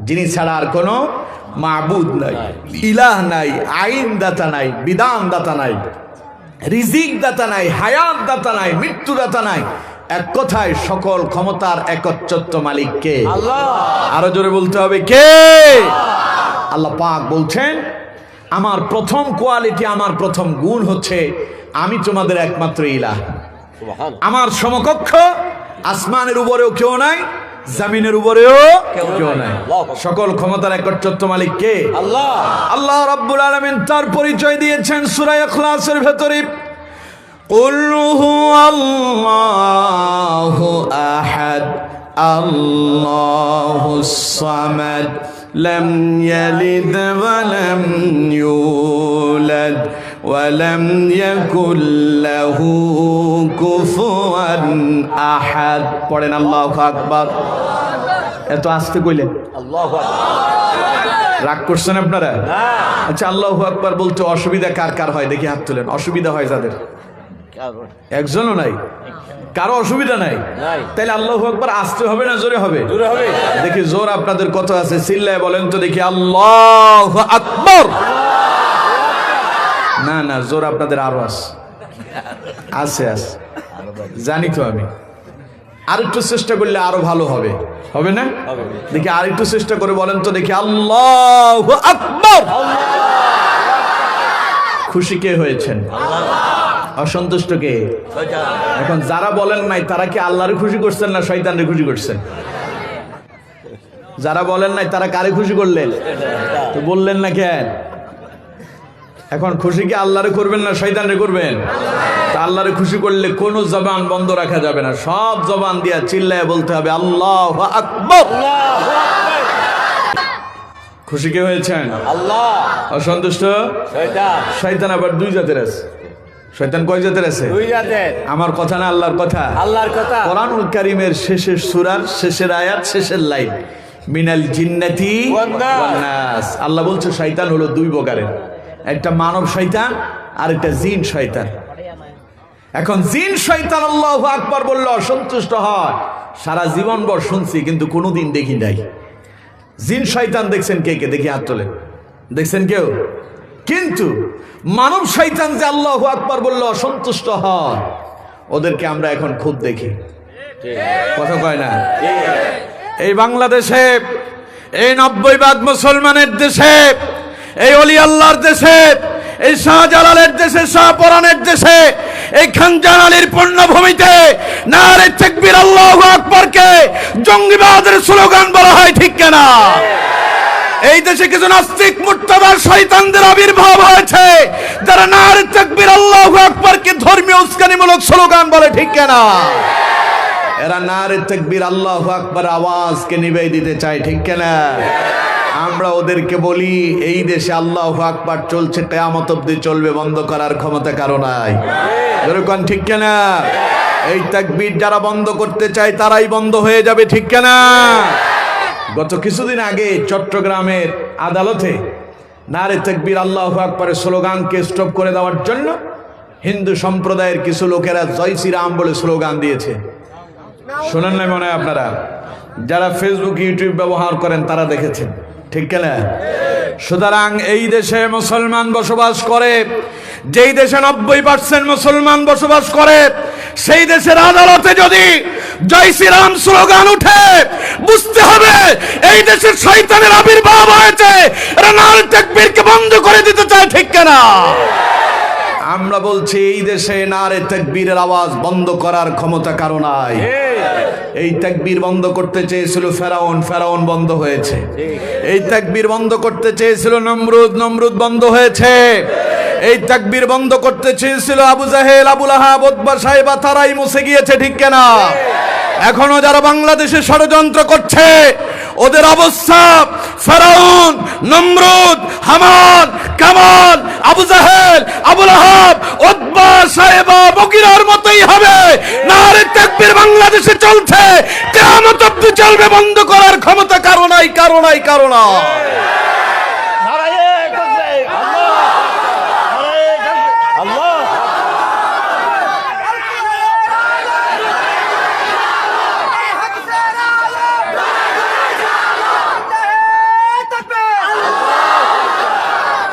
যিনি ছাড়া আর কোনো মাবুদ নাই, ইলাহ নাই, আইন দাতা নাই, বিধান দাতা নাই, রিজিক দাতা নাই, হায়াত দাতা নাই, মৃত্যু দাতা নাই। এক কথায় সকল ক্ষমতার একচ্ছত্র মালিক কে? আল্লাহ। আরো জোরে বলতে হবে কে? আল্লাহ পাক বলছেন আমার প্রথম কোয়ালিটি, আমার প্রথম গুণ হচ্ছে আমি তোমাদের একমাত্র ইলাহ। আমার সমকক্ষ আসমানের উপরেও কেউ নাই, জমিনের উপরেও কেউ নাই। সকল ক্ষমতার একচ্ছত্র মালিক কে? আল্লাহ। আল্লাহ রাব্বুল আলামিন তার পরিচয় দিয়েছেন সূরা ইখলাসের ভেতরে, কুল হুয়াল্লাহু আহাদ আল্লাহুস সামাদ লাম ইয়ালিদ ওয়া লাম ইউলাদ ওয়া লাম ইয়াকুল লাহু কুফুয়ান আহাদ। পড়েন আল্লাহু আকবার। এত আস্তে কইলেন, আল্লাহু আকবার। রাগ করছেন আপনারা? আচ্ছা, আল্লাহু আকবার বলতে অসুবিধা কার কার হয় দেখি হাত তুলেন। অসুবিধা হয় যাদের? একজনও নাই, কারো অসুবিধা নাই। তাইলে আল্লাহু আকবার আসতে হবে না জোরে হবে? দেখি জোর আপনাদের কত আছে, চিল্লায় বলেন তো দেখি আল্লাহু আকবার। না না, জোর আপনাদের আরো আছে, জানি তো আমি। আরেকটু চেষ্টা করলে আরো ভালো হবে, হবে না? দেখি আরেকটু চেষ্টা করে বলেন তো দেখি আল্লাহু আকবার। খুশি কে হয়েছেন? অসন্তুষ্ট কে? এখন যারা বলেন নাই তারা কি আল্লাহরে খুশি করছেন না শয়তানরে খুশি করছেন? যারা বলেন নাই তারা কারে খুশি করলেন? তো বললেন না কেন? এখন খুশি কি আল্লাহরে করবেন না শয়তানরে করবেন? তা আল্লাহরে খুশি করলে কোনো জবান বন্ধ রাখা যাবে না, সব জবান দিয়া চিল্লায় বলতে হবে আল্লাহু আকবার। খুশি কে হয়েছেন? আল্লাহ। অসন্তুষ্ট শয়তান। শয়তান আবার দুই জাতের আছে। শয়তান কয় জাতের আছে? দুই জাতের। আমার কথা না আল্লাহর কথা? আল্লাহর কথা। কোরআনুল কারীমের শেষের সূরার শেষের আয়াত, শেষের লাইন, মিনাল জিন্নাতি ওয়ান নাস। আল্লাহ বলছে শয়তান হলো দুই প্রকারের, একটা মানব শয়তান আর একটা জিন শয়তান। এখন জিন শয়তান আল্লাহু আকবার বললে অসন্তুষ্ট হয়, সারা জীবন ভর শুনছি কিন্তু কোনোদিন দেখি নাই। জিন শয়তান দেখছেন কে কে? দেখি হাত তোলেন। দেখছেন কেউ? কিন্তু মানব শয়তান যে আল্লাহু আকবার বললে অসন্তুষ্ট হয়, ওদেরকে আমরা এখন খুব দেখি। কথা কয় না? এই বাংলাদেশে, এই 90% মুসলমানের দেশে, এই ওলি আল্লাহর দেশে, এই শাহজালালের দেশে, শাহপরানের দেশে, এই খানজান আলীর পূর্ণভূমিতে নারে তাকবীর আল্লাহু আকবারকে জঙ্গিবাদের স্লোগান বলা হয়, ঠিক কিনা? এই দেশে কিছু নাস্তিক মুর্তাদার শয়তানদের আবির্ভাব হয়েছে যারা নারে তাকবীর আল্লাহু আকবারকে ধর্মীয় উস্কানিমূলক স্লোগান বলে, ঠিক কিনা? এরা নারে তাকবীর আল্লাহু আকবার আওয়াজকে নিভিয়ে দিতে চায়, ঠিক কিনা? আমরা ওদেরকে বলি এই দেশে আল্লাহু আকবার চলছে, কিয়ামত অবধি চলবে, বন্ধ করার ক্ষমতা কারো নাই। এরকম ঠিক কিনা? এই তাকবীর যারা বন্ধ করতে চায় তারাই বন্ধ হয়ে যাবে, ঠিক কিনা? গত কিছুদিন আগে চট্টগ্রামের আদালতে নারে তাকবীর আল্লাহু আকবারের স্লোগানকে স্টপ করে দেওয়ার জন্য হিন্দু সম্প্রদায়ের কিছু লোকেরা জয় শ্রীরাম বলে স্লোগান দিয়েছে। শোনেন নাই মনে হয় আপনারা? যারা ফেসবুক ইউটিউব ব্যবহার করেন তারা দেখেছেন, ঠিক কিনা? সুতরাং এই দেশে মুসলমান বসবাস করে, যেই দেশে 90% মুসলমান বসবাস করে, সেই দেশের আদালতে যদি জয় শ্রীরাম স্লোগান উঠে, বুঝতে হবে এই দেশের শয়তানের আবির্ভাব হয়েছে। এরা নারে তাকবীরকে বন্ধ করে দিতে চায়, ঠিক কিনা? আমরা বলছি এই দেশে নারে তাকবীরের আওয়াজ বন্ধ করার ক্ষমতা কারো নাই। এই তাকবীর বন্ধ করতে চেয়েছিল ফেরাউন, ফেরাউন বন্ধ হয়েছে। এই তাকবীর বন্ধ করতে চেয়েছিল নমরুদ, নমরুদ বন্ধ হয়েছে। এই তাকবীর বন্ধ করতে চেয়েছিল আবু জাহেল, আবু লাহাব, উতবা, সাইবা, তারাই মুছে গিয়েছে, ঠিক কিনা? এখনো যারা বাংলাদেশে ষড়যন্ত্র করছে, ওদের অবস্থা ফেরাউন, নমরুদ, হামান, কামান, আবু জাহেল, আবু লাহাব, উতবা, সাইবা, বকিরার মতোই হবে। নারে তাকবীর বাংলাদেশে চলছে, কিয়ামত অবধি চলবে। বন্ধ করার ক্ষমতা কারো নাই, কারো নাই, কারো নাই।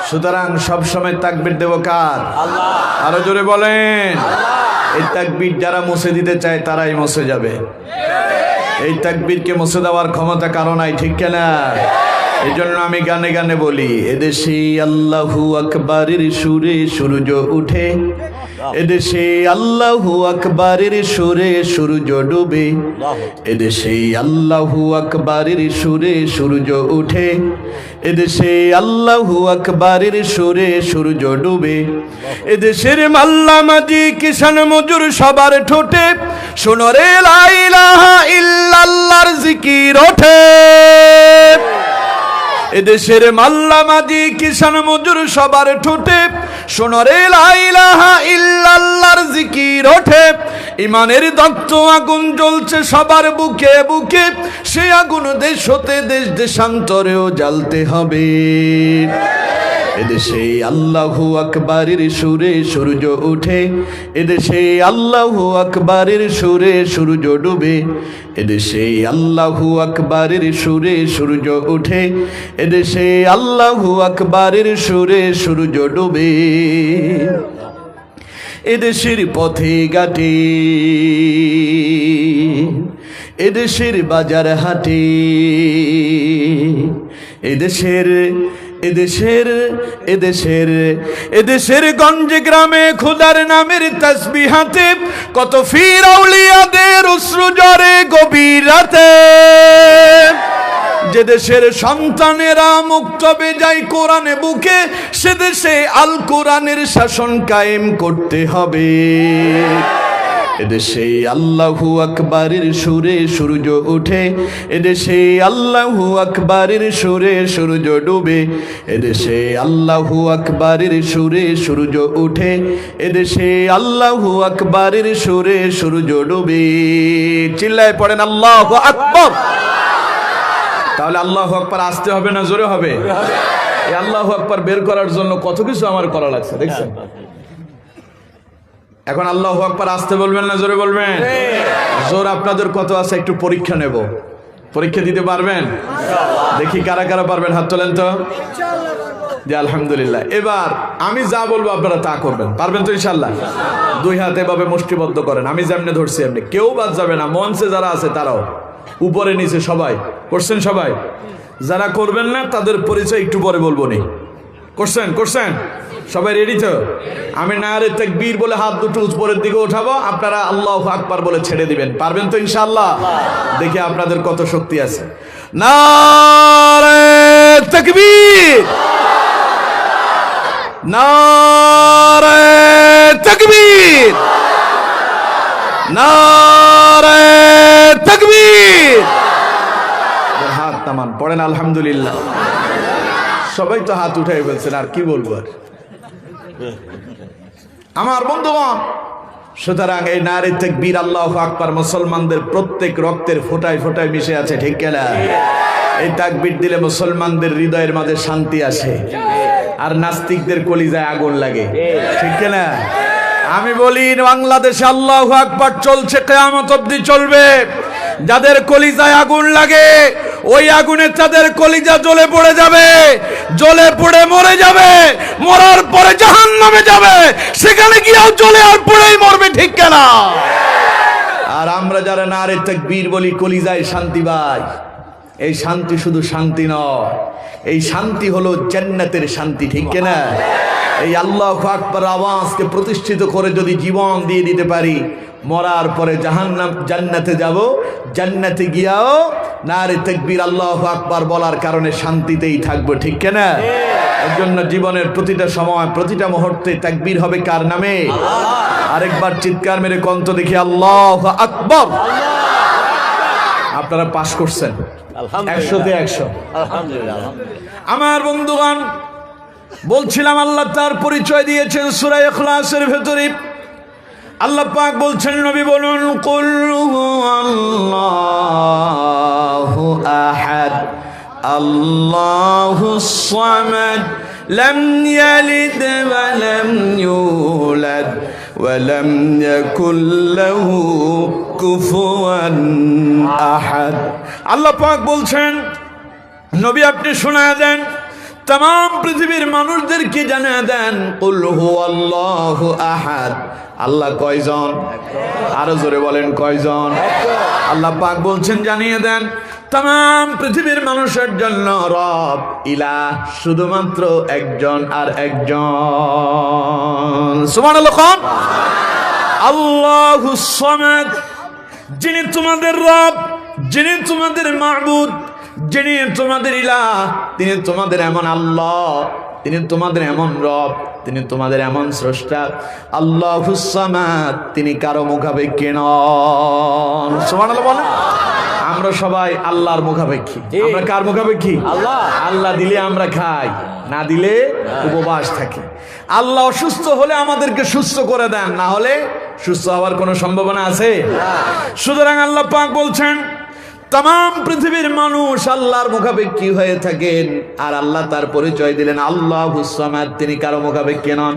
সুতরাং সবসময় তাকবীর দেব কার? আরো জোরে বলেন। এই তাকবীর যারা মুছে দিতে চায় তারাই মুছে যাবে। এই তাকবীরকে মুছে দেওয়ার ক্ষমতা কারো নাই, ঠিক কিনা? এই জন্য আমি গানে গানে বলি, এদেশে আল্লাহু আকবারের সুরে সূর্য উঠে, এদেশে আল্লাহু আকবারের সুরে সূর্য ডুবে, এদেশে আল্লাহু আকবারের সুরে সূর্য উঠে, এদেশে আল্লাহু আকবারের সুরে সূর্য ডুবে, এদেশের মাল্লা মাঝি কিষান মজুর সবার ঠোঁটে শোনরে লা ইলাহা ইল্লাল্লাহর জিকির ওঠে। এদেশের মাল্লা মাঝি কিষান মজুর সবার ঠোঁটে শোনরে লা ইলাহা ইল্লাল্লাহর জিকির ওঠে। ইমানের দগ্ধ আগুন জ্বলছে সবার বুকে বুকে, সে আগুন দেশ হতে দেশ দেশান্তরেও জ্বালতে হবে। এদেশে আল্লাহু আকবারের সুরে সূর্য উঠে, এদেশে আল্লাহু আকবারের সুরে সূর্য ডুবে, এদেশে আল্লাহু আকবারের সুরে সূর্য উঠে, এদেশে আল্লাহু আকবারের সুরে সূর্য ডুবে। এদেশের পথে ঘাটে, এদেশের বাজার হাটে, এদেশের এদেশের এদেশের এদেশের গঞ্জে গ্রামে খোদার নামের তাসবিহাতে কত ফির আউলিয়াদের অশ্রু ঝরে গভীর রাতে। যে দেশের সন্তানেরা মুক্ত বেজায় কোরআনে বুকে, সে দেশে আল কোরআনের শাসন কায়েম করতে হবে। এদেশে আল্লাহু আকবারের সুরে সূর্য উঠে, এদেশে আল্লাহু আকবারের সুরে সূর্য ডুবে, এদেশে আল্লাহু আকবারের সুরে সূর্য উঠে, এদেশে আল্লাহু আকবারের সুরে সূর্য ডুবে। চিল্লায় পড়েন আল্লাহু আকবার। তাহলে আল্লাহু আকবার আসতে হবে না জোরে হবে? এই আল্লাহু আকবার বের করার জন্য কত কিছু আমার করা লাগছে, দেখছেন? এখন আল্লাহু আকবার আসতে বলবেন না জোরে বলবেন? জোর আপনাদের কত আছে একটু পরীক্ষা নেব। পরীক্ষা দিতে পারবেন? দেখি কারা কারা পারবেন, হাত তোলেন তো। জি আলহামদুলিল্লাহ। এবার আমি যা বলবো আপনারা তা করবেন, পারবেন তো ইনশাআল্লাহ? দুই হাত এভাবে মুষ্টিবদ্ধ করেন, আমি যেমনি ধরছি এমনি, কেউ বাদ যাবে না। মঞ্চে যারা আছে তারাও, উপরে নিচে সবাই করছেন। সবাই যারা করবেন না তাদের পরিচয় একটু পরে বলবো নি। করছেন? করছেন? সবাই রেডি তো? আমি নারে তাকবীর বলে হাত দুটো উপরের দিকে উঠাবো, আপনারা আল্লাহু আকবার বলে ছেড়ে দিবেন। পারবেন তো ইনশাআল্লাহ? দেখি আপনাদের কত শক্তি আছে। নারে তাকবীর, নারে তাকবীর, নারে তাকবীর। হাত নামান, পড়েন আলহামদুলিল্লাহ। সবাই তো হাত উঠাই ফেলছেন, আর কি বলবো আর আমার বন্ধুগণ। সুতরাং এই নারে তাকবীর আল্লাহু আকবার মুসলমানদের প্রত্যেক রক্তের ফোঁটায় ফোঁটায় মিশে আছে, ঠিক কিনা? এই তাকবীর দিলে মুসলমানদের হৃদয়ের মাঝে শান্তি আসে, আর নাস্তিকদের কলিজায় আগুন লাগে, ঠিক কিনা? আমি বলি বাংলাদেশে আল্লাহু আকবার চলছে, কিয়ামত অবধি চলবে। যাদের কলিজায় আগুন লাগে ওই আগুনে তাদের কলিজা জ্বলে পড়ে যাবে, জ্বলে পড়ে মরে যাবে, মরার পরে জাহান্নামে যাবে, সেখানে গিয়েও জ্বলে আর পড়েই মরবে, ঠিক কিনা? আর আমরা যারা নারে তাকবীর বলি কলিজায় শান্তি পাই। এই শান্তি শুধু শান্তি নয়, এই শান্তি হলো জান্নাতের শান্তি, ঠিক কিনা? এই আল্লাহু আকবার আওয়াজকে প্রতিষ্ঠিত করে যদি জীবন দিয়ে দিতে পারি, মরার পরে জাহান্নাম জান্নাতে যাব, জান্নাতে গিয়াও নারে তাকবীর আল্লাহু আকবার বলার কারণে শান্তিতেই থাকবো, ঠিক কিনা? এর জন্য জীবনের প্রতিটা সময় প্রতিটা মুহূর্তে তাকবীর হবে কার নামে? আরেকবার চিৎকার মেরে কন্ত দেখি আল্লাহু আকবার। আপনারা পাস করছেন 100-তে 100। আলহামদুলিল্লাহ। আমার বন্ধুগণ, বলছিলাম আল্লাহ তার পরিচয় দিয়েছেন সূরা ইখলাসের ভেতরে। আল্লাহ পাক বলছেন, নবী বলুন, কুল হুয়াল্লাহু আহাদ আল্লাহুস সামাদ লাম ইয়ালিদ ওয়া লাম ইউলাদ ওয়া লাম ইয়াকুল লাহু কুফুয়ান আহাদ। আল্লাহ পাক বলছেন, নবী আপনি শোনায় দেন, तमाम পৃথিবীর মানুষদেরকে জানিয়ে দেন, কুল হুয়াল্লাহু আহাদ। আল্লাহ কয়জন? আরো জোরে বলেন, কয়জন? আল্লাহ পাক বলছেন জানিয়ে দেন तमाम পৃথিবীর মানুষের জন্য রব ইলাহ শুধুমাত্র একজন আর একজন। সুবহানাল্লাহ। কোন? আল্লাহুস সামাদ, যিনি তোমাদের রব, যিনি তোমাদের মাবুদ, যিনি তোমাদের ইলাহ, তিনি তোমাদের এমন আল্লাহ, তিনি তোমাদের এমন রব, তিনি তোমাদের এমন স্রষ্টা। আল্লাহুস সামাদ, তিনি কারো মুখাপেক্ষী নন। সুবহানাল্লাহ বলেন। আমরা সবাই আল্লাহর মুখাপেক্ষী। আমরা কার মুখাপেক্ষী? আল্লাহ। আল্লাহ দিলে আমরা খাই, না দিলে উপবাস থাকি। আল্লাহ অসুস্থ হলে আমাদেরকে সুস্থ করে দেন, না হলে সুস্থ হওয়ার কোনো সম্ভাবনা আছে? সুতরাং আল্লাহ পাক বলছেন तमाम পৃথিবীর মানুষ আল্লাহর মুখাপেক্ষী হয়ে থাকেন। আর আল্লাহ তার পরিচয় দিলেন আল্লাহুস সামাদ, তিনি কারো মুখাপেক্ষী নন।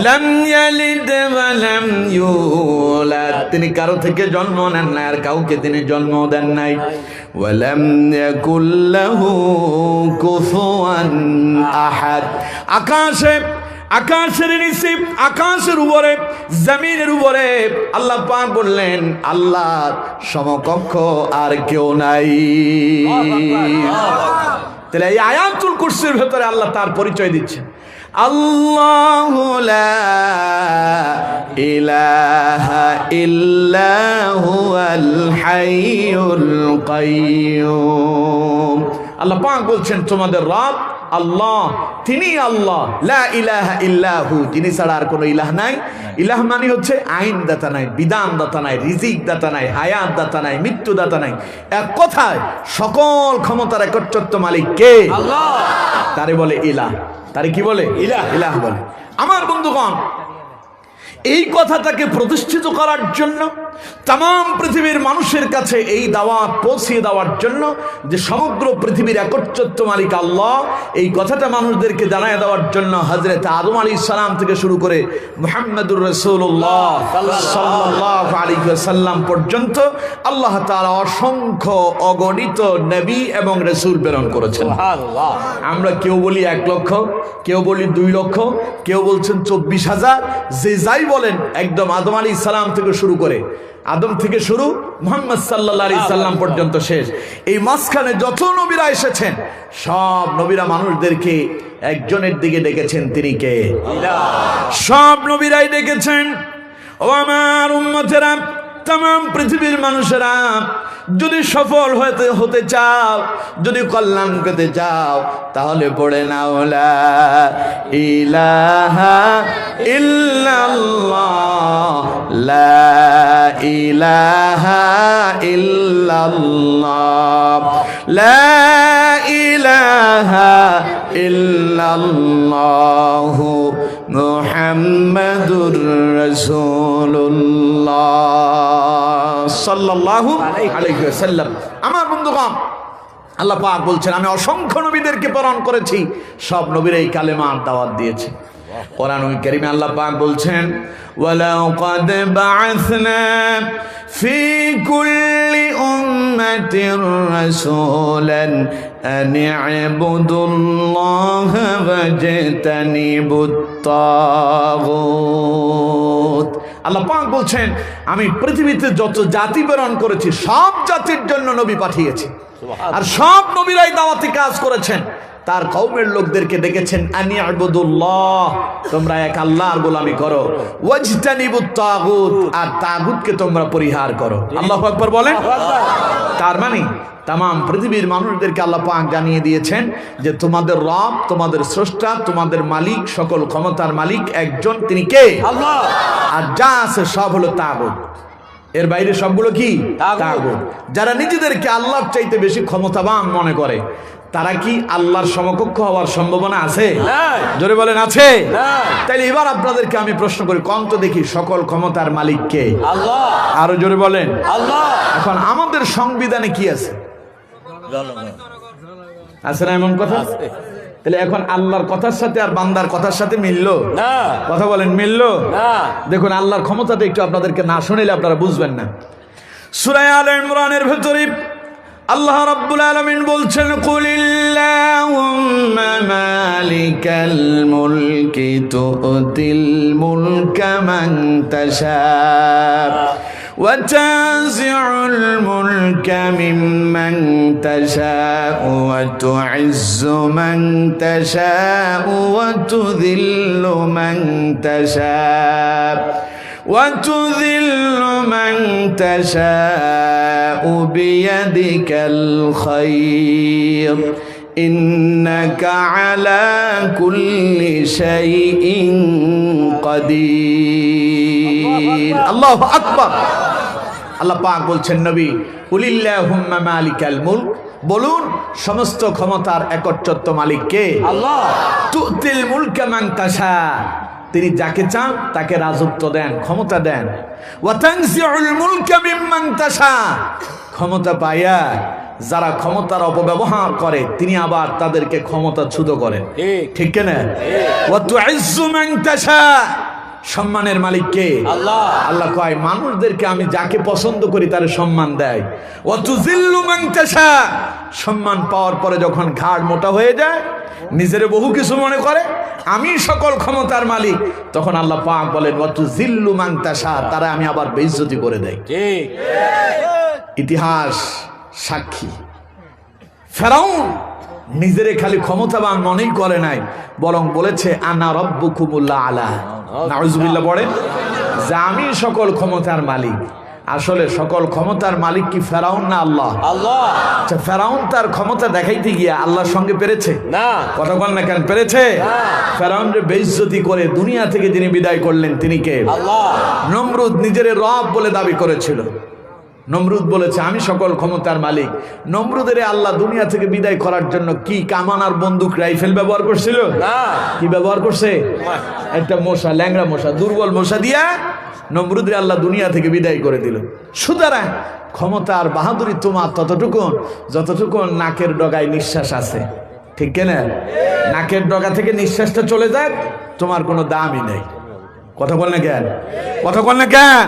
লাম ইয়ালিদ ওয়া লাম ইউলাদ, তিনি কারো থেকে জন্ম নেন নাই আর কাউকে তিনি জন্ম দেন নাই। ওয়া লাম ইয়াকুল লাহু কুফুয়ান আহাদ। আকাশের নিচে, আকাশের উপরে, জমিনের উপরে আল্লাহ পাক বললেন আল্লাহর সমকক্ষ আর কেউ নাই। তাহলে এই আয়াতুল কুরসির ভেতরে আল্লাহ তার পরিচয় দিচ্ছেন, আল্লাহু লা ইলাহা ইল্লা হুয়াল হাইয়ুল কাইয়্যুম। আল্লাহ পাক বলছেন তোমাদের রব আল্লাহ, তিনি আল্লাহ, লা ইলাহা ইল্লাহু, তিনি ছাড়া আর কোনো ইলাহ নাই। ইলাহ মানে হচ্ছে আইন দাতা নাই, বিধান দাতা নাই, রিজিক দাতা নাই, হায়াত দাতা নাই, মৃত্যু দাতা নাই। এক কথায় সকল ক্ষমতার একচ্ছত্র মালিক কে? আল্লাহ। তারে বলে ইলাহ। তারে কি বলে? ইলাহ। ইলাহ বলে। আমার বন্ধুগণ, এই কথাটাকে প্রতিষ্ঠিত করার জন্য, तमाम পৃথিবীর মানুষের কাছে এই দাওয়াত পৌঁছে দেওয়ার জন্য যে সমগ্র পৃথিবীর একচ্ছত্র মালিক আল্লাহ, এই কথাটা মানুষদেরকে জানায় দেওয়ার জন্য হযরত আদম আলাইহিস সালাম থেকে শুরু করে মুহাম্মদুর রাসূলুল্লাহ সাল্লাল্লাহু আলাইহি ওয়াসাল্লাম পর্যন্ত আল্লাহ তাআলা অসংখ্য অগণিত নবী এবং রাসূল প্রেরণ করেছেন। সুবহানাল্লাহ। আমরা কেউ বলি 1 লক্ষ, কেউ বলি 2 লক্ষ, কেউ বলছেন 24,000, যে যাই বলেন একদম আদম আলাইহিস সালাম থেকে শুরু করে, আদম থেকে শুরু মুহাম্মদ সাল্লাল্লাহু আলাইহি সাল্লাম পর্যন্ত শেষ, এই মাঝখানে যত নবীরা এসেছেন সব নবীরা মানুষদেরকে একজনের দিকে ডেকেছেন, তিনি কে? আল্লাহ। সব নবীরাই ডেকেছেন, ও আমার উম্মতেরা, तमाम পৃথিবীর মানুষেরা যদি সফল হতে চাও, যদি কল্যাণ পেতে চাও, তাহলে পড়ে নাও লা ইলাহা ইল্লাল্লাহ, লা ইলাহা ইল্লাল্লাহ, লা ইলাহা ইল্লাল্লাহ মুহাম্মাদুর রাসূলুল্লাহ সাল্লাল্লাহু আলাইহি ওয়াসাল্লাম। আমার বন্ধুগণ, আল্লাহ পাক বলছেন আমি অসংখ্য নবীদেরকে প্রেরণ করেছি, সব নবীরাই কালেমার দাওয়াত দিয়েছে। কোরআনুল কারীমে আল্লাহ পাক বলছেন ওয়ালাকাদ বা'আসনা ফি কুল্লি উম্মাতির রাসূলান আন ই'বুদুল্লাহা ওয়াজতানিবুত তাগুত। আল্লাহ পাক বলছেন আমি পৃথিবীতে যত জাতি প্রেরণ করেছি সব জাতির জন্য নবী পাঠিয়েছি, আর সব নবীরাই দাওয়াতি কাজ করেছেন। তার কওমের লোকদেরকে ডেকেছেন আনি আবুদুল্লাহ, তোমরা এক আল্লাহর গোলামি করো, ওয়াজতানিবুত তাগুত, আর তাগুতকে তোমরা পরিহার করো। আল্লাহু আকবার বলেন। তার মানে তাম পৃথিবীর মানুষদেরকে আল্লাহ পাক জানিয়ে দিয়েছেন যে তোমাদের রব, তোমাদের স্রষ্টা, তোমাদের মালিক, সকল ক্ষমতার মালিক একজন, তিনি কে? আল্লাহ। আর যা আছে সব হলো তাগুত। এর বাইরে সবগুলো কি? তাগুত। যারা নিজেদেরকে আল্লাহর চাইতে বেশি ক্ষমতাবান মনে করে তারা কি আল্লাহর সমকক্ষ হওয়ার সম্ভাবনা আছে? জোরে বলেন আছে? তাইলে এবার আপনাদেরকে আমি প্রশ্ন করি, কোন তো দেখি সকল ক্ষমতার মালিক কে? আল্লাহ। আরো জোরে বলেন। আল্লাহ। এখন আমাদের সংবিধানে কি আছে? আছে না এমন কথা? তাহলে এখন আল্লাহর কথার সাথে আর বান্দার কথার সাথে মিললো না। কথা বলেন, মিললো না। দেখুন আল্লাহর ক্ষমতাটা একটু আপনাদেরকে না শুনলে আপনারা বুঝবেন না। সূরা আলে ইমরানের ভেতরে আল্লাহ রাব্বুল আলামিন বলছেন কুলিল্লাহুম্মা মালিকাল মুলকি তুতিল মুলকা মান তাশা ওয়া তানজিউল মুলকা মিম্মান তাশা ওয়া তুইজ্জু মান তাশা ওয়া তুযিল্লু মান তাশা وتذل من تشاء بيدك الخير إنك على كل شيء قدير الله أكبر আল্লাহ পাক বলছেন নবী কুলিল্লাহুম্মা মালিকাল মুলক, বলুন সমস্ত ক্ষমতার একচ্ছত্র মালিক কে? আল্লাহ। তুতিল মুলকা মান তাশা, তিনি যাকে চান তাকে রাজত্ব দেন, ক্ষমতা দেন। ওয়া তানজিউল মুলকা মিম্মান তাশা, ক্ষমতা পাইয়া যারা ক্ষমতার অপব্যবহার করে তিনি আবার তাদেরকে ক্ষমতাচ্যুত করেন। ঠিক কিনা? ওয়া তুইজ্জু মান তাশা, সম্মানের মালিক কে? আল্লাহ। আল্লাহ কয় মানুষদেরকে আমি যাকে পছন্দ করি তার সম্মান দেয়। ওয়া তুযিল্লু মান তাশা, সম্মান পাওয়ার পরে যখন ঘাড় মোটা হয়ে যায়, নিজের বহু কিছু মনে করে আমি সকল ক্ষমতার মালিক, তখন আল্লাহ পাক বলেন ওয়া তুযিল্লু মান তাশা, তারা আমি আবার বেইজ্জতি করে দেই। ঠিক। ইতিহাস সাক্ষী, ফেরাউন নিজেরে খালি ক্ষমতাবান মনেই করে নাই, বরং বলেছে আনা রব্বুকুমুল আলা, নাউজুবিল্লাহ পড়ে যে আমি সকল ক্ষমতার মালিক। আসলে সকল ক্ষমতার মালিক কি ফেরাউন না আল্লাহ? আল্লাহ। আচ্ছা, ফেরাউন তার ক্ষমতা দেখাইতে গিয়া আল্লাহর সঙ্গে পেরেছে? না। কথা বল না কেন, পেরেছে? ফেরাউনরে বেইজ্জতি করে দুনিয়া থেকে যিনি বিদায় করলেন তিনি কে? আল্লাহ। নমরুদ নিজের রব বলে দাবি করেছিল। নমরুদ বলেছে আমি সকল ক্ষমতার মালিক। নমরুদের আল্লাহ দুনিয়া থেকে বিদায় করার জন্য কি কামান আর বন্দুক রাইফেল ব্যবহার করছিল? না। কি ব্যবহার করছে? একটা মশা, ল্যাংড়া মশা, দুর্বল মশা দিয়া নমরুদের আল্লাহ দুনিয়া থেকে বিদায় করে দিল। সুতরাং ক্ষমতা আর বাহাদুরি তোমার ততটুকু যতটুকু নাকের ডগায় নিঃশ্বাস আছে। ঠিক কিনা? নাকের ডগা থেকে নিঃশ্বাসটা চলে যায় তোমার কোনো দামই নেই। কথা বল না কেন? কথা বল না কেন?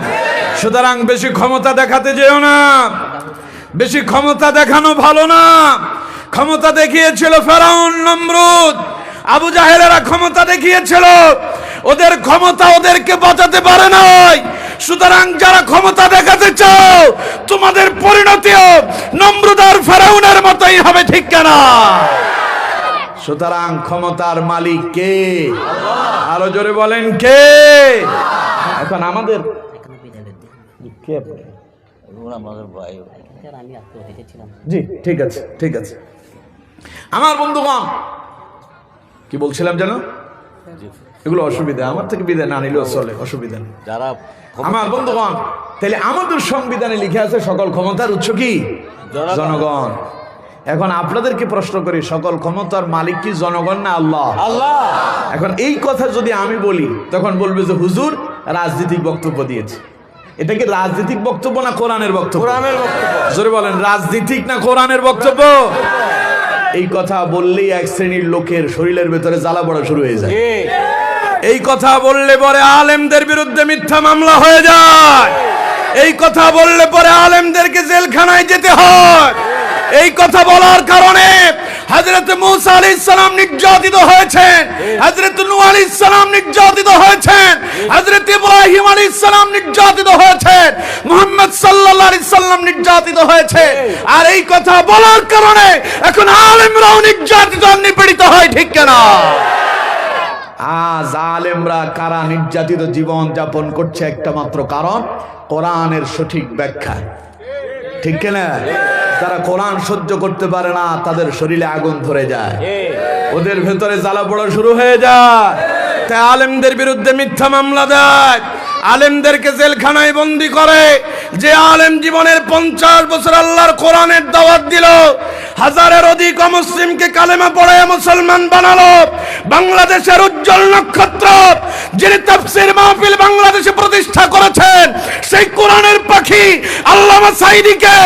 সুতরাং বেশি ক্ষমতা দেখাতে যেও না, বেশি ক্ষমতা দেখানো ভালো না। ক্ষমতা দেখিয়েছিল ফেরাউন, নমরুদ, আবু জাহেলেরা ক্ষমতা দেখিয়েছিল, ওদের ক্ষমতা ওদেরকে বাঁচাতে পারে নাই। সুতরাং যারা ক্ষমতা দেখাতে চাও তোমাদের পরিণতিও নমরুদ আর ফেরাউনের মতোই হবে। ঠিক কেনা? সুতরাং ক্ষমতার মালিক কে? আরো জোরে বলেন কে? এখন আমাদের জি ঠিক আছে, ঠিক আছে আমার বন্ধুগণ, কি বলছিলাম জানো? এগুলো অসুবিধা, আমার থেকে বিদায় না নিলেও চলে, অসুবিধা নেই। যারা আমার বন্ধুগণ, তাহলে আমাদের সংবিধানে লিখে আছে সকল ক্ষমতার উৎস কি? জনগণ। এখন আপনাদেরকে প্রশ্ন করি, সকল ক্ষমতার মালিক কি জনগণ না আল্লাহ? আল্লাহ। এখন এই কথা যদি আমি বলি তখন বলবে যে হুজুর রাজনৈতিক বক্তব্য দিয়েছে। এটা কি রাজনৈতিক বক্তব্য না কোরআনের বক্তব্য? কোরআনের বক্তব্য। জোরে বলেন, রাজনৈতিক না কোরআনের বক্তব্য? এই কথা বললেই এক শ্রেণীর লোকের শরীরের ভেতরে জ্বালা পড়া শুরু হয়ে যায়। এই কথা বললে পরে আলেমদের বিরুদ্ধে মিথ্যা মামলা হয়ে যায়। এই কথা বললে পরে আলেমদেরকে জেলখানায় যেতে হয়। এই কথা বলার কারণে হযরত মূসা আলাইহিস সালাম নির্যাতিত হয়েছেন, হযরত নূহ আলাইহিস সালাম নির্যাতিত হয়েছেন, হযরত ইব্রাহিম আলাইহিস সালাম নির্যাতিত হয়েছেন, মুহাম্মদ সাল্লাল্লাহু আলাইহি সাল্লাম নির্যাতিত হয়েছে। আর এই কথা বলার কারণে এখন আলেমরাও নির্যাতিত আর নিপীড়িত হয়, ঠিক কিনা? আজ আলেমরা কারা নির্যাতিত জীবন যাপন করছে একটা মাত্র কারণ, কোরআনের সঠিক ব্যাখ্যা, ঠিক কিনা? তারা কোরআন সহ্য করতে পারে না, তাদের শরীরে আগুন ধরে যায়, ওদের ভেতরে জ্বালা পোড়া শুরু হয়ে যায়। তাই আলেমদের বিরুদ্ধে মিথ্যা মামলা দেয়, আলেমদেরকে জেলখানায় বন্দি করে। যে আলেম জীবনের 50 বছর আল্লাহর কোরআনের দাওয়াত দিল, হাজারের অধিক মুসলিমকে কালেমা পড়ায় মুসলমান বানালো, বাংলাদেশের উজ্জ্বল নক্ষত্র, যিনি তাফসীর মাহফিল বাংলাদেশে প্রতিষ্ঠা করেছেন, সেই কোরআনের পাখি আল্লামা সাঈদীকে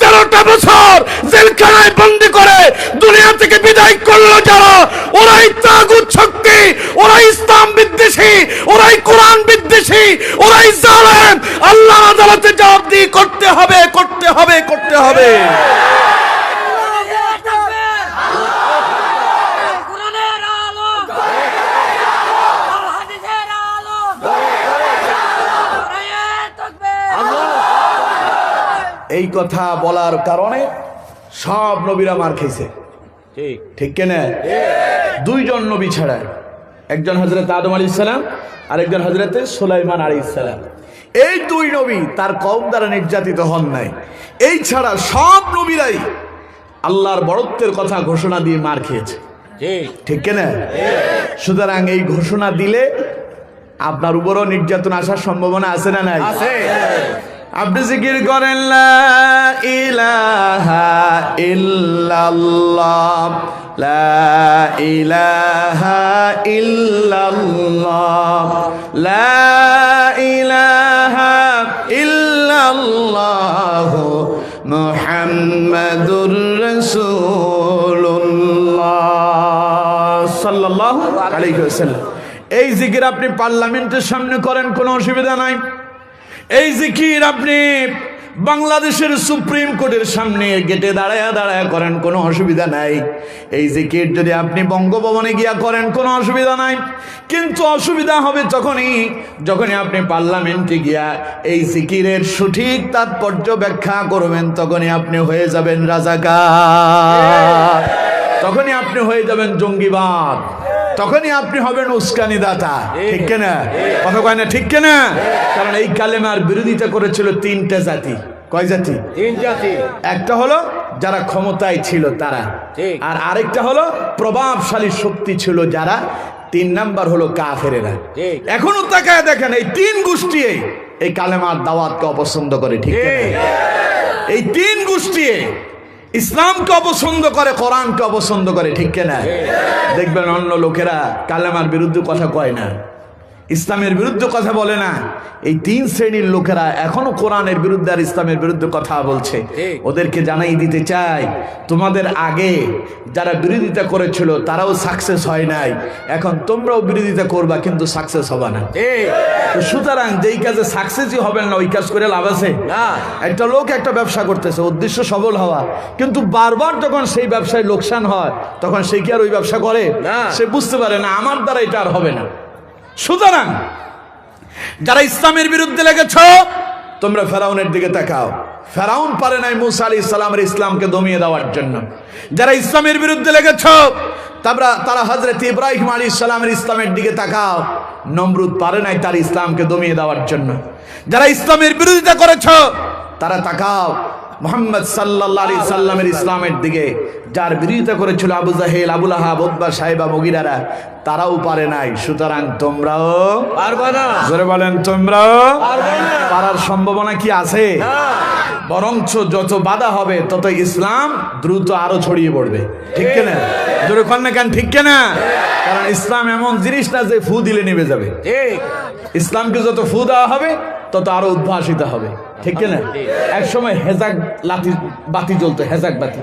13টা বছর জেলখানায় বন্দি করে দুনিয়া থেকে বিদায় করলো যারা, ওরাই তাগুত শক্তি, ওরাই ইসলাম বিদ্বেষী, ওরাই কোরআন বিদ্বেষী, ওরাই জালেম। আল্লাহর আদালতে জবাবদিহি করতে হবে, করতে হবে, করতে হবে। এই কথা বলার কারণে সব নবীরা মার খেয়েছে, ঠিক ঠিক কিনা? দুইজন নবী ছাড়া, একজন হযরত আদম আলাইহিস সালাম আর একজন হযরত সুলাইমান আলাইহিস সালাম। এই দুই নবী তার কওম দ্বারা নির্যাতিত হন নাই। এই ছাড়া সব নবীরাই আল্লাহর বড়ত্বের কথা ঘোষণা দিয়ে মার খেয়েছে, ঠিক ঠিক কিনা? সুতরাং এই ঘোষণা দিলে আপনার উপরও নির্যাতন আসার সম্ভাবনা আছে না নাই? আছে। আপনি জিকির করেন লা ইলাহা ইল্লাল্লাহ, লা ইলাহা ইল্লাল্লাহ, লা ইলাহা ইল্লাল্লাহ মুহাম্মাদুর রাসূলুল্লাহ সাল্লাল্লাহু আলাইহি ওয়াসাল্লাম। এই জিকির আপনি পার্লামেন্টের সামনে করেন, কোনো অসুবিধা নাই। এই জিকির আপনি বাংলাদেশের সুপ্রিম কোর্টের সামনে গেটে দাঁড়ায় দাঁড়ায় করেন, কোনো অসুবিধা নাই। এই জিকির যদি আপনি বঙ্গভবনে গিয়া করেন, কোনো অসুবিধা নাই। কিন্তু অসুবিধা হবে যখনই আপনি পার্লামেন্টে গিয়া এই জিকিরের সঠিক তাৎপর্য ব্যাখ্যা করবেন, তখনই আপনি হয়ে যাবেন রাজাকার, তখনই আপনি হয়ে যাবেন জঙ্গিবাদ, তখনই আপনি হবেন উস্কানি দাতা, ঠিক কিনা? কথা কয় না, ঠিক কিনা? কারণ এই কালেমার বিরোধিতা করেছিল 3টে জাতি। কয় জাতি? 3 জাতি। একটা হলো যারা ক্ষমতায় ছিল তারা, ঠিক। আর আরেকটা হলো প্রভাবশালী শক্তি ছিল যারা, 3 নাম্বার হলো কাফেরেরা। ঠিক। এখনো তাকায় দেখেন এই 3 গোষ্ঠী এই কালেমার দাওয়াতকে অপছন্দ করে, ঠিক কিনা? এই 3 গোষ্ঠী ইসলামকে অপছন্দ করে, কোরআনকে অপছন্দ করে, ঠিক কিনা? দেখবেন অন্য লোকেরা কালেমার বিরুদ্ধে কথা কয় না, ইসলামের বিরুদ্ধে কথা বলে না। এই 3 শ্রেণীর লোকেরা এখনো কোরআনের বিরুদ্ধে আর ইসলামের বিরুদ্ধে কথা বলছে। ওদেরকে জানাই দিতে চাই, তোমাদের আগে যারা বিরোধিতা করেছিল তারাও সাকসেস হয় নাই, এখন তোমরাও বিরোধিতা করবা কিন্তু সাকসেস হবে না। তো সুতরাং যেই কাজে সাকসেসই হবেন না ওই কাজ করে লাভ আছে না। একটা লোক একটা ব্যবসা করতেছে, উদ্দেশ্য সফল হওয়া, কিন্তু বারবার যখন সেই ব্যবসায় লোকসান হয় তখন সে কি আর ওই ব্যবসা করে না? সে বুঝতে পারে না আমার দ্বারা এটা আর হবে না। সুতরাং যারা ইসলামের বিরুদ্ধে লেগেছ, তোমরা ফেরাউনের দিকে তাকাও। ফেরাউন পারে নাই মুসা আলাইহিস সালামের ইসলামকে দমিয়ে দেওয়ার জন্য। যারা ইসলামের বিরুদ্ধে লেগেছ, তারা হযরত ইব্রাহিম আলাইহিস সালামের ইসলামের দিকে তাকাও। নমরুদ পারে নাই তার ইসলামকে দমিয়ে দেওয়ার জন্য। যারা ইসলামের বিরোধিতা করেছ, তারা তাকাও মুহাম্মদ সাল্লাল্লাহু আলাইহি সাল্লামের ইসলামের দিকে। যার বিরোধিতা করেছিল আবু জাহেল, আবু লাহাব, উতবা, সাইবা, মুগিরারা, তারাও পারে নাই। সুতরাং তোমরাও পারবে না। জোরে বলেন, তোমরাও পারবে না। পারার সম্ভাবনা কি আছে? বরঞ্চ যত বাধা হবে তত ইসলাম দ্রুত আরো ছড়িয়ে পড়বে, ঠিক কিনা? জোরে কন না কেন, ঠিক কিনা? কারণ ইসলাম এমন জিনিস না যে ফু দিলে নেমে যাবে। ঠিক। ইসলামকে যত ফু দেওয়া হবে তত আরো উদ্ভাসিত হবে, ঠিক কিনা? এক সময় হেজাক বাতি জ্বলতো, হেজাক বাতি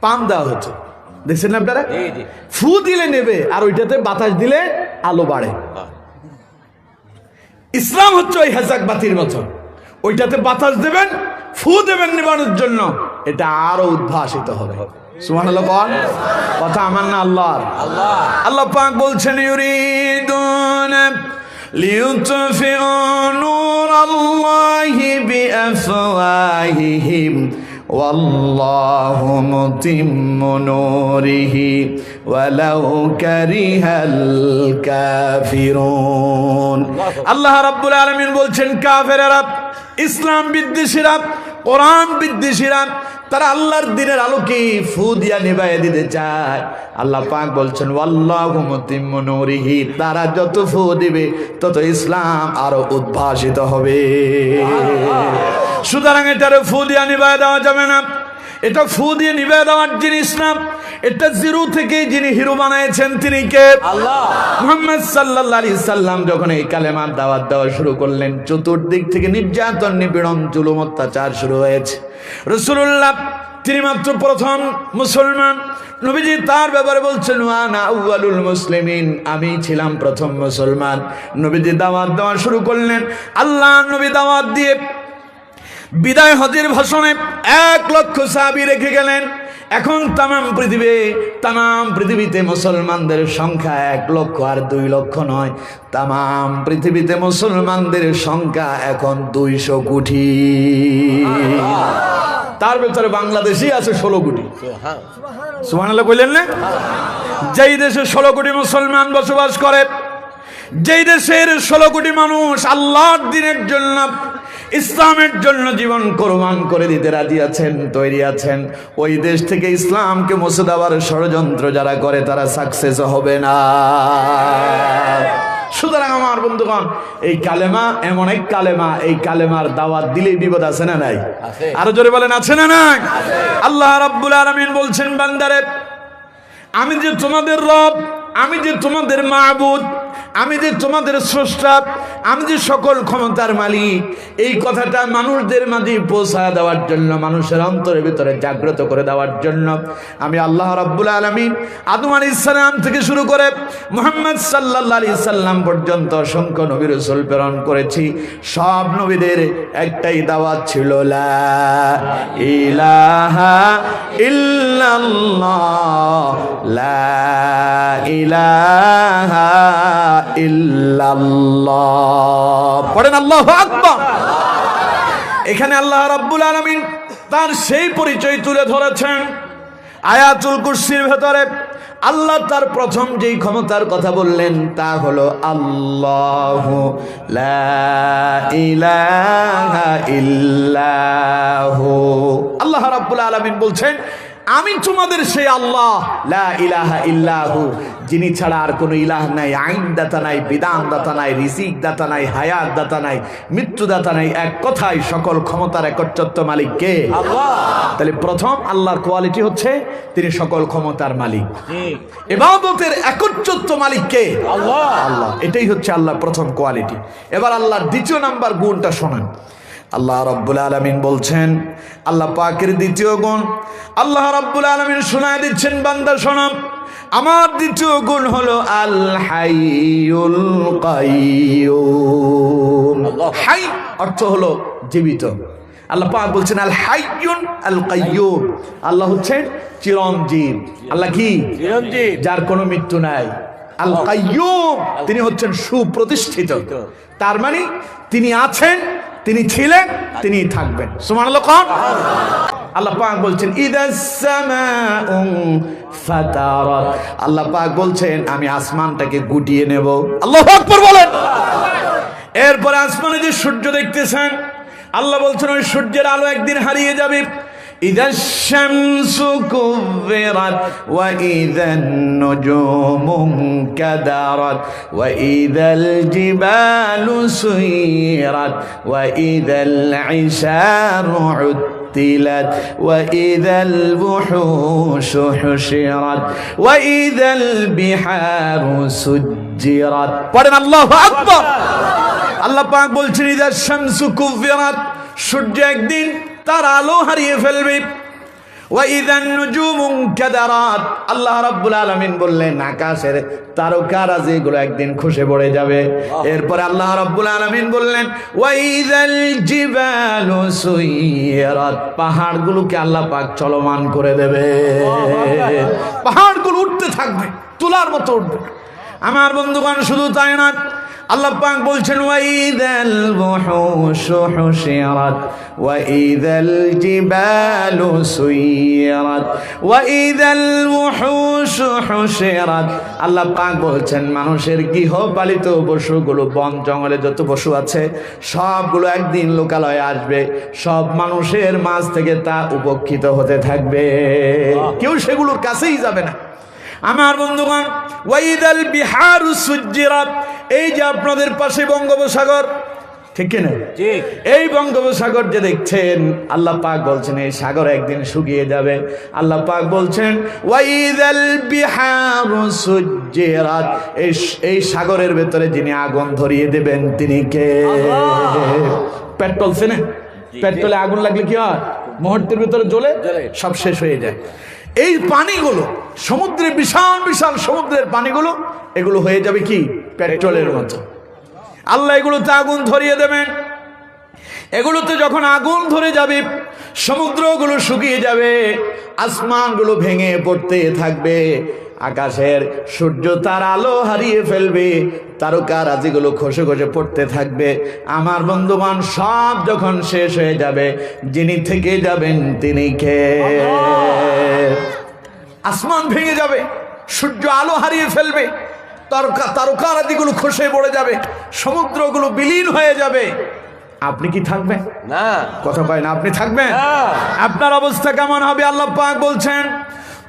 পাম দেওয়া হতো, দেখছেন আপনারা? ফু দিলে নেবে আর ওইটাতে বাতাস দিলে আলো বাড়ে। ইসলাম হচ্ছে ওই হেজাক বাতির মতো, ওইটাতে বাতাস দেবেন, ফু দেবেন নিবানোর জন্য, এটা আরো উদ্ভাসিত হবে। সুবহানাল্লাহ বল, কথা আমার না আল্লাহর। আল্লাহ পাক বলছেন ইউরিদুন লিইউতফিউ নূরাল্লাহি বিআফওয়াহিহিম ওয়াল্লাহু মুতিম্মু নূরিহি ওয়ালাউ কারিহাল কাফিরুন। আল্লাহ রাব্বুল আলামিন বলছেন কাফেরেরা, ইসলাম বিদ্বেষীরা, কোরআন বিদ্বেষীরা, তারা আল্লাহর দ্বীনের আলোকে ফু দিয়া নিভাইয়া দিতে চায়। আল্লাহ পাক বলছেন ওয়াল্লাহু মুতিম্মু নূরিহি, তারা যত ফু দিবে তত ইসলাম আরো উদ্ভাসিত হবে। সুতরাং এটারে ফু দিয়া নিভাইয়া দেওয়া যাবে না, এটা ফু দিয়ে নিভাইয়া দেওয়ার জিনিস না। এটা জিরো থেকে যিনি হিরো বানাইছেন তিনি কে? আল্লাহ। মুহাম্মদ সাল্লাল্লাহু আলাইহি সাল্লাম যখন এই কালেমার দাওয়াত দেওয়া শুরু করলেন, চতুর্দিক থেকে নির্যাতন, নিপীড়ন, জুলুম, অত্যাচার শুরু হয়েছে। রাসূলুল্লাহ তিনি মাত্র প্রথম মুসলমান। নবীজি তার ব্যাপারে বলছেন ওয়ানা আউয়ালুল মুসলিমিন, আমি ছিলাম প্রথম মুসলমান। নবীজি দাওয়াত দেওয়া শুরু করলেন। আল্লাহ নবী দাওয়াত দিয়ে বিদায় হজের ভাষণে 1 লক্ষ সাহাবী রেখে গেলেন। এখন তামাম পৃথিবীতে মুসলমানদের সংখ্যা 1 লক্ষ আর 2 লক্ষ নয়, তামাম পৃথিবীতে মুসলমানদের সংখ্যা এখন 200 কোটি। তার ভেতরে বাংলাদেশই আছে 16 কোটি। সুবহানাল্লাহ বললেন না? যেই দেশে 16 কোটি মুসলমান বসবাস করে, যেই দেশের 16 কোটি মানুষ আল্লাহর দ্বীনের জন্য, ইসলামের জন্য জীবন কোরবান করে দিতে রাজি আছেন, তৈরি আছেন, ওই দেশ থেকে ইসলামকে মুছে দেওয়ার ষড়যন্ত্র যারা করে তারা সাকসেস হবে না। সুতরাং আমার বন্ধুগণ, এই কালেমা এমন এক কালেমা, এই কালেমার দাওয়াত দিলেই বিপদ আছে না নাই? আরো জোরে বলেন আছে না নাই? আল্লাহ রাব্বুল আলামিন বলছেন বান্দারে, আমি যে তোমাদের রব, আমি যে তোমাদের মাবুদ, আমি যে তোমাদের স্রষ্টা, আমি যে সকল ক্ষমতার মালিক, এই কথাটা মানুষদের মাঝে পৌঁছা দেওয়ার জন্য, মানুষের অন্তরের ভিতরে জাগ্রত করে দেওয়ার জন্য আমি আল্লাহ রাব্বুল আলামিন আদম আলাইহিস সালাম থেকে শুরু করে মুহাম্মদ সাল্লাল্লাহু আলাইহি সাল্লাম পর্যন্ত অসংখ্য নবী রাসূল প্রেরণ করেছি। সব নবীদের একটাই দাওয়াত ছিল, লা ইলাহা ইল্লাল্লাহ, লা ইলাহা ইল্লাল্লাহ। পড়েন আল্লাহু আকবার। এখানে আল্লাহ রাব্বুল আলামিন তার সেই পরিচয় তুলে ধরেছেন আয়াতুল কুরসির ভেতরে। আল্লাহ তার প্রথম যেই ক্ষমতার কথা বললেন তা হলো আল্লাহু লা ইলাহা ইল্লাহু। আল্লাহ রাব্বুল আলামিন বলছেন আমি তোমাদের সেই আল্লাহ, লা ইলাহা ইল্লাহু, যিনি ছাড়া আর কোনো ইলাহ নাই, আইন দাতা নাই, বিধান দাতা নাই, রিজিক দাতা নাই, হায়াত দাতা নাই, মৃত্যু দাতা নাই। এক কথায় সকল ক্ষমতার একচ্ছত্র মালিক কে? আল্লাহ। তাহলে প্রথম আল্লাহর কোয়ালিটি হচ্ছে তিনি সকল ক্ষমতার মালিক। ইবাদতের একচ্ছত্র মালিক কে? আল্লাহ। আল্লাহ, এটাই হচ্ছে আল্লাহর প্রথম কোয়ালিটি। এবার আল্লাহর দ্বিতীয় নাম্বার গুণটা শোনান। আল্লাহ রাব্বুল আলামিন বলছেন, আল্লাহ পাকের দ্বিতীয় গুণ আল্লাহ রাব্বুল আলামিন শোনায় দিচ্ছেন, বান্দা শোনো, আমার দ্বিতীয় গুণ হলো আল হাইয়ুল কাইয়ুম। হাই অর্থ হলো জীবিত। আল্লাহ পাক বলছেন আল হাইয়ুন আল কাইয়ুম, আল্লাহ হচ্ছেন চিরঞ্জীব। আল্লাহ কি? চিরঞ্জীব, যার কোনো মৃত্যু নাই। আল কাইয়ুম, তিনি হচ্ছেন সুপ্রতিষ্ঠিত। তার মানে তিনি আছেন, তিনি ছিলেন, তিনি থাকবেন। সুবহানাল্লাহ। কোন আল্লাহ পাক বলছেন ইদাস সামাউ ফাতারাত, আল্লাহ পাক বলছেন আমি আসমানটাকে গুটিয়ে নেব। আল্লাহু আকবার বলেন। এরপরে আসমানে যে সূর্য দেখতেছেন, আল্লাহ বলছেন ওই সূর্যের আলো একদিন হারিয়ে যাবে। ইদাশ শামসু কুবিরাত ওয়া ইদান নুজুমু কাদারাত ওয়া ইদাল জিবালু সুইরাত ওয়া ইদাল ইশারু উত্তিলাত ওয়া ইদাল বুহুশু হুশিরাত ওয়া ইদাল বিহারু সুজ্জিরাত। পড়েন আল্লাহু আকবার। আল্লাহ পাক বলছেন ইদাশ শামসু কুবিরাত, সূর্য একদিন তার আলো হারিয়ে ফেলবে। ওয়াইদান নুজুমু কাদারাত, আল্লাহ রাব্বুল আলামিন বললেন আকাশের তারকারা যেগুলো একদিন খসে পড়ে যাবে। এরপরে আল্লাহ রাব্বুল আলামিন বললেন ওয়াইদাল জিবালু সুইরাত, পাহাড়গুলোকে আল্লাহ পাক চলমান করে দেবে, পাহাড়গুলো উঠতে থাকবে, তুলার মতো উঠবে। আমার বন্ধুগণ, শুধু তাই না, আল্লাহ পাক বলছেন ওয়াইদাল বুহুশু হুশিরাত ওয়াইদাল জিবালু সুইরাত ওয়াইদাল বুহুশু হুশিরাত। আল্লাহ পাক বলছেন মানুষের গৃহপালিত পশুগুলো, বন জঙ্গলে যত পশু আছে সবগুলো একদিন লোকালয়ে আসবে, সব মানুষের মাঝ থেকে তা উপেক্ষিত হতে থাকবে, কেউ সেগুলোর কাছেই যাবে না। আমার বন্ধুগণ, ওয়াইদাল বিহারু সুজ্জিরাত, এই যে আপনাদের পাশে বঙ্গোপসাগর, ঠিক কিনা? এই বঙ্গোপসাগর যে দেখছেন, আল্লাহ পাক বলছেন এই সাগর একদিন শুকিয়ে যাবে। আল্লাহ পাক বলছেন ওয়াইদাল বিহারু সুজ্জিরাত, এই সাগরের ভেতরে যিনি আগুন ধরিয়ে দেবেন তিনি কে? পেট্রোল চেনে? পেট্রোলে আগুন লাগলে কি হয়? মুহূর্তের ভিতরে জ্বলে সব শেষ হয়ে যায়। এই পানিগুলো সমুদ্রের বিশাল বিশাল সমুদ্রের পানিগুলো, এগুলো হয়ে যাবে কি? পেট্রোলের মতো। আল্লাহ এগুলোতে আগুন ধরিয়ে দেবেন। এগুলোতে যখন আগুন ধরে যাবে, সমুদ্রগুলো শুকিয়ে যাবে, আসমানগুলো ভেঙে পড়তে থাকবে, আকাশের সূর্য তার আলো হারিয়ে ফেলবে, তারকারাজিগুলো খসে খসে পড়তে থাকবে। আমার বন্ধুগণ, সব যখন শেষ হয়ে যাবে, যিনি থেকে যাবেন তিনি কে? আসমান ভেঙে যাবে, সূর্য আলো হারিয়ে ফেলবে, তারকারাজিগুলো খসে পড়ে যাবে, সমুদ্রগুলো বিলীন হয়ে যাবে। আপনি কি থাকবেন? না। কথা পায় না, আপনি থাকবেন? আপনার অবস্থা কেমন হবে? আল্লাহ পাক বলছেন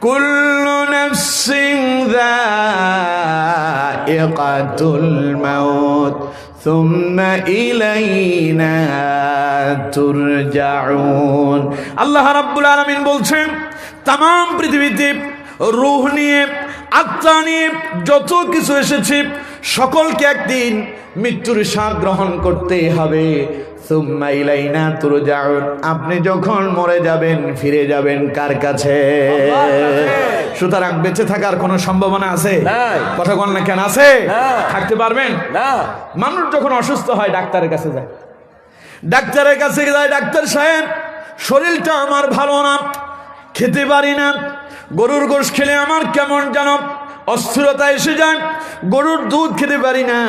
কুল্লু নাফসিন যায়িকাতুল মাউত সুম্মা ইলাইনা তুরজাউন। আল্লাহ রাব্বুল আলামিন বলছেন তাম পৃথিবীতে রূহ নিয়ে, আত্মা নিয়ে যত কিছু এসেছে সকলকে একদিন মৃত্যুর স্বাদ গ্রহণ করতে হবে। সুম্মা ইলাইনা তুরজাউন, আপনি যখন মরে যাবেন ফিরে যাবেন কার কাছে? সুতরাং বেঁচে থাকার কোনো সম্ভাবনা আছে? কথা বল না, কেন আছে? থাকতে পারবেন না। মানুষ যখন অসুস্থ হয় ডাক্তারের কাছে যায়, ডাক্তারের কাছে যায়, ডাক্তার সাহেব শরীরটা আমার ভালো না, খেতে পারি না, গরুর গোশত খেলে আমার কেমন যেন অস্থিরতা এসে যায়, গরুর দুধ খেতে পারি না,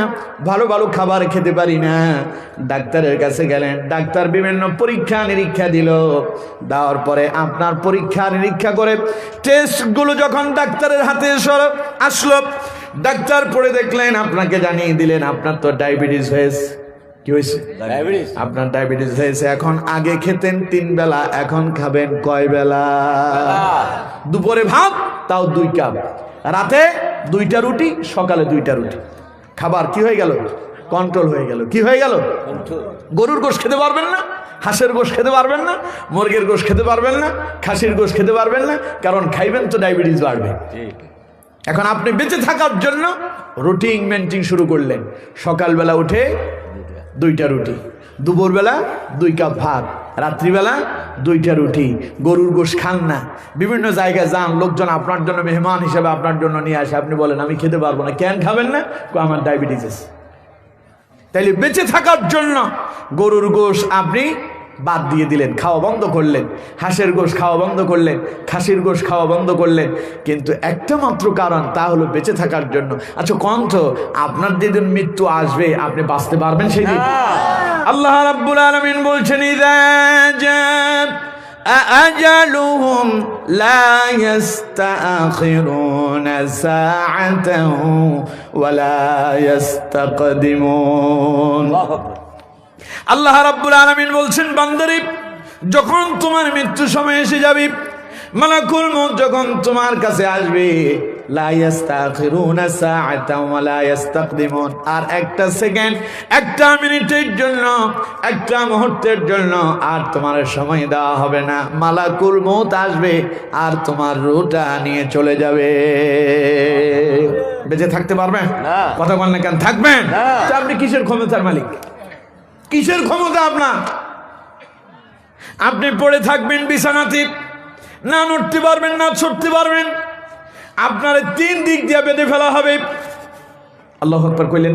ভালো ভালো খাবার খেতে পারি না। ডাক্তারের কাছে গেলেন, ডাক্তার বিভিন্ন পরীক্ষা নিরীক্ষা দিল, দেওয়ার পরে আপনার পরীক্ষা নিরীক্ষা করে টেস্টগুলো যখন ডাক্তারের হাতে আসলো, ডাক্তার পড়ে দেখলেন, আপনাকে জানিয়ে দিলেন আপনার তো ডায়াবেটিস হয়েছে। কি হয়েছে? আপনার ডায়াবেটিস হয়েছে। এখন আগে খেতেন 3 বেলা, এখন খাবেন কয় বেলা? দুপুরে ভাত, তাও 2 কাপ, রাতে 2টা রুটি, সকালে 2টা রুটি। খাবার কি হয়ে গেল? কন্ট্রোল হয়ে গেল। কি হয়ে গেল? গরুর গোশত খেতে পারবেন না, হাঁসের গোশত খেতে পারবেন না, মুরগির গোশত খেতে পারবেন না, খাসির গোশত খেতে পারবেন না, কারণ খাইবেন তো ডায়াবেটিস বাড়বে। এখন আপনি বেঁচে থাকার জন্য রুটিন মেনটেন শুরু করলেন। সকালবেলা উঠে 2টা রুটি, দুপুরবেলা 2 কাপ ভাত, রাত্রিবেলা 2টা রুটি। গরুর গোশত খান না। বিভিন্ন জায়গায় যান, লোকজন আপনার জন্য মেহমান হিসেবে আপনার জন্য নিয়ে আসে, আপনি বলেন আমি খেতে পারবো না। কেন খাবেন না? আমার ডায়াবেটিস আছে। তাইলে বেঁচে থাকার জন্য গরুর গোশত আপনি বাদ দিয়ে দিলেন, খাওয়া বন্ধ করলেন, হাঁসের গোশত খাওয়া বন্ধ করলেন, খাসির গোশত খাওয়া বন্ধ করলেন, কিন্তু একটা মাত্র কারণ, তা হলো বেঁচে থাকার জন্য। আচ্ছা কণ্ঠ, আপনার যেদিন মৃত্যু আসবে আপনি বাঁচতে পারবেন সেই দিন? আল্লাহ রাব্বুল আলামিন বলছেন ইযা জাআ আজালুহুম লা ইস্তাখিরুনা সাআতান ওয়া লা ইস্তাকদিমুন। আল্লাহ রাব্বুল আলামিন বলছেন বান্দারে, যখন তোমার মৃত্যু সময় এসে যাবে, মালাকুল মউত যখন তোমার কাছে আসবে, লা ইস্তাখিরুনা সাআতান ওয়া লা ইস্তাকদিমুন, আর একটা সেকেন্ড, একটা মিনিটের জন্য, একটা মুহূর্তের জন্য আর তোমার সময় দেওয়া হবে না। মালাকুল মউত আসবে আর তোমার রূহটা নিয়ে চলে যাবে। বেঁচে থাকতে পারবেন? কথা বলেন না কেন? থাকবেন? আপনি কিসের ক্ষমতার মালিক? কিসের ক্ষমতা আপনার? আপনি পড়ে থাকবেন বিছানাতে, না নড়তে পারবেন না ছুটতে পারবেন। আপনার 3 দিক দিয়ে বেঁধে ফেলা হবে। আল্লাহু আকবার কইলেন।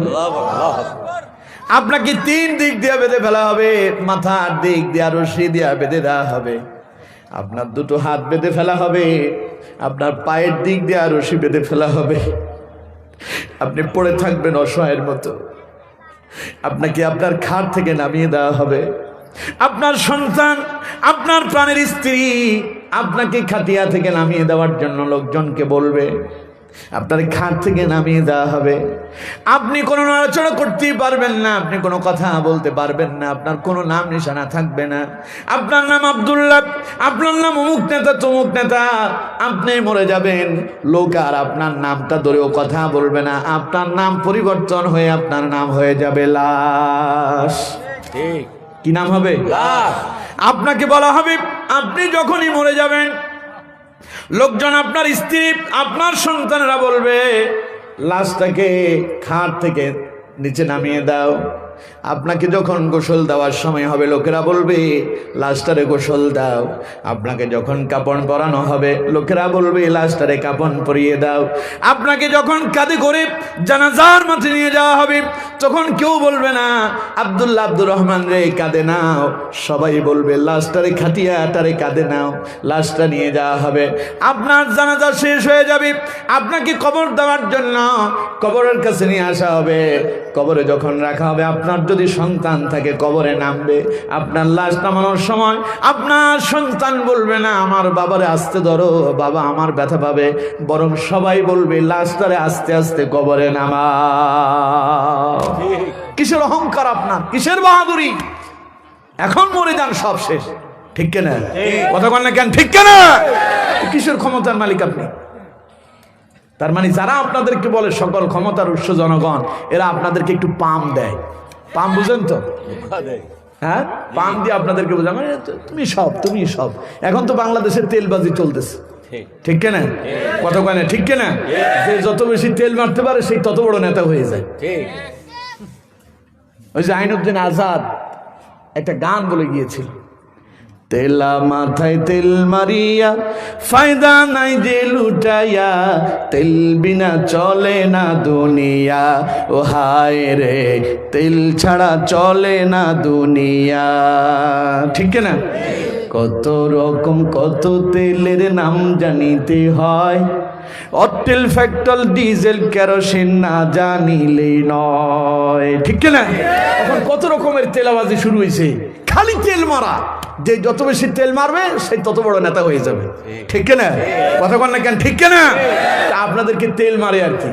আপনাকে 3 দিক দিয়ে বেঁধে ফেলা হবে। মাথার দিক দিয়ে রশি দিয়ে বেঁধে দেওয়া হবে, আপনার 2 হাত বেঁধে ফেলা হবে, আপনার পায়ের দিক দিয়ে রশি বেঁধে ফেলা হবে। আপনি পড়ে থাকবেন অসহায়ের মতো। আপনাকে আপনার খাট থেকে নামিয়ে দেওয়া হবে। আপনার সন্তান, আপনার প্রাণের স্ত্রী আপনাকে খাটিয়া থেকে নামিয়ে দেওয়ার জন্য লোকজনকে বলবে, আপনার খাট থেকে নামিয়ে দেওয়া হবে। আপনি কোনো নড়াচড়া করতেই পারবেন না, আপনি কোনো কথা বলতে পারবেন না, আপনার কোনো নাম নিশানা থাকবে না। আপনার নাম আব্দুল্লাহ, আপনার নাম অমুক নেতা তমুক নেতা, আপনি মরে যাবেন। লোক আর আপনার নামটা ধরেও কথা বলবে না, আপনার নাম পরিবর্তন হয়ে আপনার নাম হয়ে যাবে লাশ। ঠিক। কি নাম হবে? লাশ। আপনাকে বলা হবে আপনি যখনই মরে যাবেন, লোকজন, আপনার স্ত্রী, আপনার সন্তানেরা বলবে লাশটাকে খাট থেকে নিচে নামিয়ে দাও। আপনাকে যখন গোসল দেওয়ার সময় হবে, লোকেরা বলবে লাশটারে গোসল দাও। আপনাকে যখন কাপড় পরানো হবে, লোকেরা বলবে লাশটারে কাপড় পরিয়ে দাও। আপনাকে যখন কাঁধে করে জানাজার মাঠে নিয়ে যাওয়া হবে, তখন কেউ বলবে না আব্দুল্লাহ আব্দুর রহমান রে কাঁধে নাও, সবাই বলবে লাশটারে খাটিয়াটারে কাঁধে নাও। লাশটা নিয়ে যাওয়া হবে, আপনার জানাজা শেষ হয়ে যাবে। আপনাকে কবর দেওয়ার জন্য কবরের কাছে নিয়ে আসা হবে। কবরে যখন রাখা হবে, আপনার যদি সন্তান থাকে কবরে নামবে। আপনার লাশ নামানোর সময় আপনার সন্তান বলবে না আমার বাবারে আস্তে ধরো, বাবা আমার ব্যথা পাবে, বরং সবাই বলবে লাশটারে আস্তে আস্তে কবরে নামাও। কিসের অহংকার আপনার, কিসের বাহাদুরি? এখন মরে যান, সব শেষ। ঠিক কিনা? কথা বল না কেন? ঠিক কিনা? কিসের ক্ষমতার মালিক আপনি? তার মানে যারা আপনাদেরকে বলে সকল ক্ষমতার উৎস জনগণ, এরা আপনাদেরকে একটু পাম দেয়। পাম বুঝেন তো? হ্যাঁ, পাম দিয়ে আপনাদেরকে বোঝা, মানে তুমি সব, তুমি সব। এখন তো বাংলাদেশের তেলবাজি চলতেছে, ঠিক কিনা? কথা কয় না? ঠিক কিনা? যে যত বেশি তেল মারতে পারে সেই তত বড় নেতা হয়ে যায়। ওই যে আইনুদ্দিন আজাদ একটা গান বলে গিয়েছিল, তেলা মাথায় তেল মারিয়া ফায়দা নাই যে লুটাইয়া, তেল বিনা চলে না দুনিয়া, ও হায় রে তেল ছাড়া চলে না দুনিয়া। ঠিক না? কত রকম কত তেলের নাম জানিতে হয়, অটেল ফ্যাক্টল ডিজেল কেরোসিন না জানিলেই নয়। ঠিক না? এখন কত রকমের তেলাবাজি শুরু হয়েছে, খালি তেল মারা। যে যত বেশি তেল মারবে সেই তত বড় নেতা হয়ে যাবে। ঠিক না? কথা বল না কেন? ঠিক না? আপনাদেরকে তেল মারে আর কি,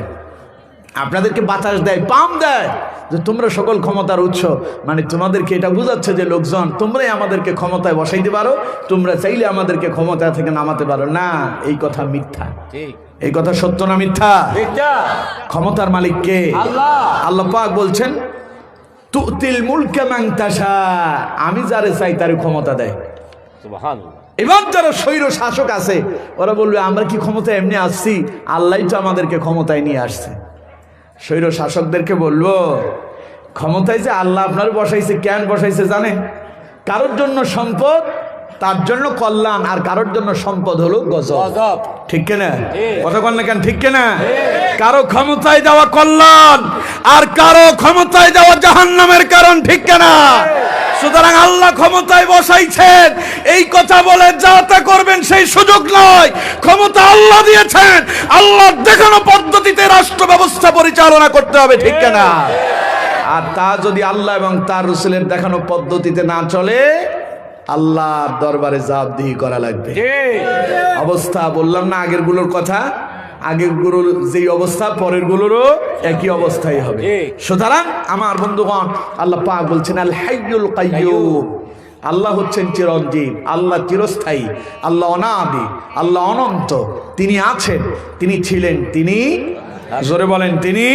আপনাদেরকে বাতাস দেয়, পাম দেয় যে তোমরা সকল ক্ষমতার উৎস। মানে তোমাদেরকে এটা বোঝাচ্ছে যে লোকজন তোমরাই আমাদেরকে ক্ষমতায় বসাইতে পারো, তোমরা চাইলে আমাদেরকে ক্ষমতা থেকে নামাতে পারো না। এই কথা মিথ্যা। এই কথা সত্য না মিথ্যা? ক্ষমতার মালিক কে? আল্লাহ পাক বলছেন তুতিল মুলকা মান তাশা, আমি যারে চাই তারে ক্ষমতা দেয়। সুবহানাল্লাহ। এবার যারা স্বৈর শাসক আছে ওরা বলবে আমরা কি ক্ষমতা এমনি আসছি, আল্লাহই তো আমাদেরকে ক্ষমতায় নিয়ে আসছে। স্বৈর শাসকদেরকে বলবো ক্ষমতায় যে আল্লাহ আপনার বসাইছে, কেন বসাইছে জানে? কারোর জন্য সম্পদ, তার জন্য কল্যাণ, আর কারোর জন্য সম্পদ হলো গজব। ঠিক কিনা? কথা বল না কেন? ঠিক কিনা? কারো ক্ষমতায় যাওয়া কল্যাণ, আর কারো ক্ষমতায় যাওয়া জাহান্নামের কারণ। ঠিক কিনা? সুতরাং আল্লাহ ক্ষমতায় বসাইছেন এই কথা বলে যাতা করবেন সেই সুযোগ নয়। ক্ষমতা আল্লাহ দিয়েছেন, আল্লাহর দেখানো পদ্ধতিতে রাষ্ট্র ব্যবস্থা পরিচালনা করতে হবে। ঠিক কিনা? আর তা যদি আল্লাহ এবং তার রাসূলের দেখানো পদ্ধতিতে না চলে, আল্লাহর দরবারে জবাবদিহি করা লাগবে। অবস্থা বললাম না আগের গুলোর কথা, আগের গুলোর যেই অবস্থা পরের গুলোরও একই অবস্থাই হবে। সুতরাং আমার বন্ধুগণ, আল্লাহ পাক বলছেন আল হাইয়ুল কাইয়্যুম, আল্লাহ হচ্ছেন চিরঞ্জীব, আল্লাহ চিরস্থায়ী, আল্লাহ অনাদি, আল্লাহ অনন্ত। তিনি আছেন, তিনি ছিলেন, তিনি জোরে বলেন তিনি।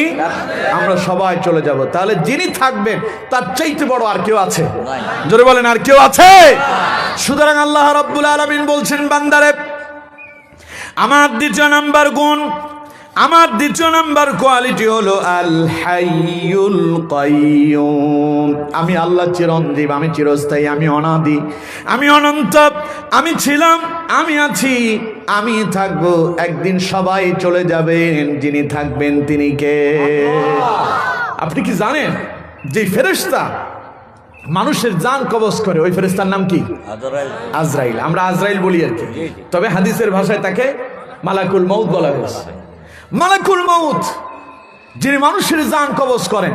আমরা সবাই চলে যাব, তাহলে যিনি থাকবেন তার চাইতে বড় আর কেউ আছে? জোরে বলেন আর কেউ আছে? সুতরাং আল্লাহ রাব্বুল আলামিন বলছেন বান্দারে আমার দ্বিতীয় নাম্বার গুণ, আমার দ্বিতীয় নাম্বার কোয়ালিটি হলো আল হাইয়ুল কাইয়ুম। আমি আল্লাহ চিরঞ্জীব, আমি চিরস্থায়ী, আমি অনাদি, আমি অনন্ত, আমি ছিলাম, আমি আছি, আমি থাকবো। একদিন সবাই চলে যাবেন, যিনি থাকবেন তিনি কে? আপনি কি জানেন যে ফেরেশতা মানুষের জান কবজ করে, ওই ফেরেশতার নাম কি? আজরাইল। আমরা আজরাইল বলি আর কি, তবে হাদিসের ভাষায় তাকে মালাকুল মউত বলা হয়েছে। মালাকুল মউত যিনি মানুষের জান কবজ করেন,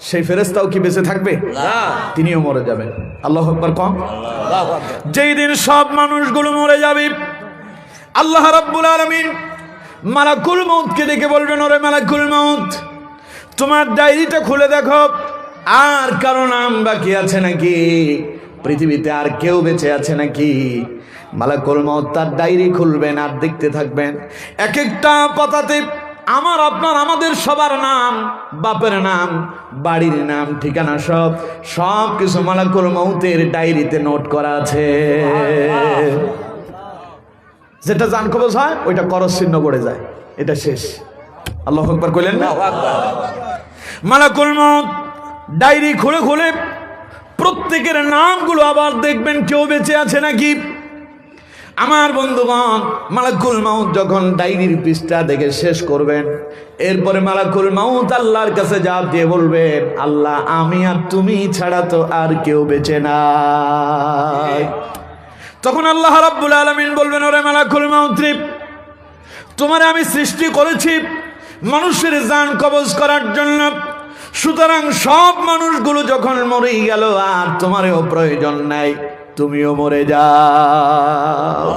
সেই ফেরেশতাও কি বেঁচে থাকবে? তিনিও মরে যাবেন। আল্লাহু আকবার কম। যেই দিন সব মানুষগুলো মরে যাবে, আল্লাহ রাব্বুল আলামিন মালাকুল মউতকে ডেকে বলবেন, ওরে মালাকুল মউত, তোমার ডায়েরিটা খুলে দেখো, আর কারো নাম বাকি আছে নাকি? পৃথিবীতে আর কেউ বেঁচে আছে নাকি? মালাকুল মউত তার ডায়েরি খুলবেন আর দেখতে থাকবেন। এক একটা পাতাতে আমার, আপনার, আমাদের সবার নাম, বাপের নাম, বাড়ির নাম, ঠিকানা, সব কিছু মালাকুল মউতের ডায়েরিতে নোট করা আছে। যেটা জান কবজ হয় ওইটা করস চিহ্ন পড়ে যায়, এটা শেষ। আল্লাহু আকবার কইলেন না? মালাকুল মউত ডায়েরি খুলে খুলে প্রত্যেকের নামগুলো আবার দেখবেন কেউ বেঁচে আছে নাকি। আমার বন্ধুগণ, মালাকুল মউত যখন ডায়েরির পৃষ্ঠা দেখে শেষ করবেন, এরপরে মালাকুল মউত আল্লাহর কাছে জবাব দিয়ে বলবেন, আল্লাহ, আমি আর তুমি ছাড়া তো আর কেউ বেঁচে নাই। তখন আল্লাহ রাব্বুল আলামিন বলবেন, ওরে মালাকুল মউত, তোমারে আমি সৃষ্টি করেছি মানুষের জান কবজ করার জন্য, সুতরাং সব মানুষগুলো যখন মরে গেল আর তোমারও প্রয়োজন নাই, তুমিও মরে যাও।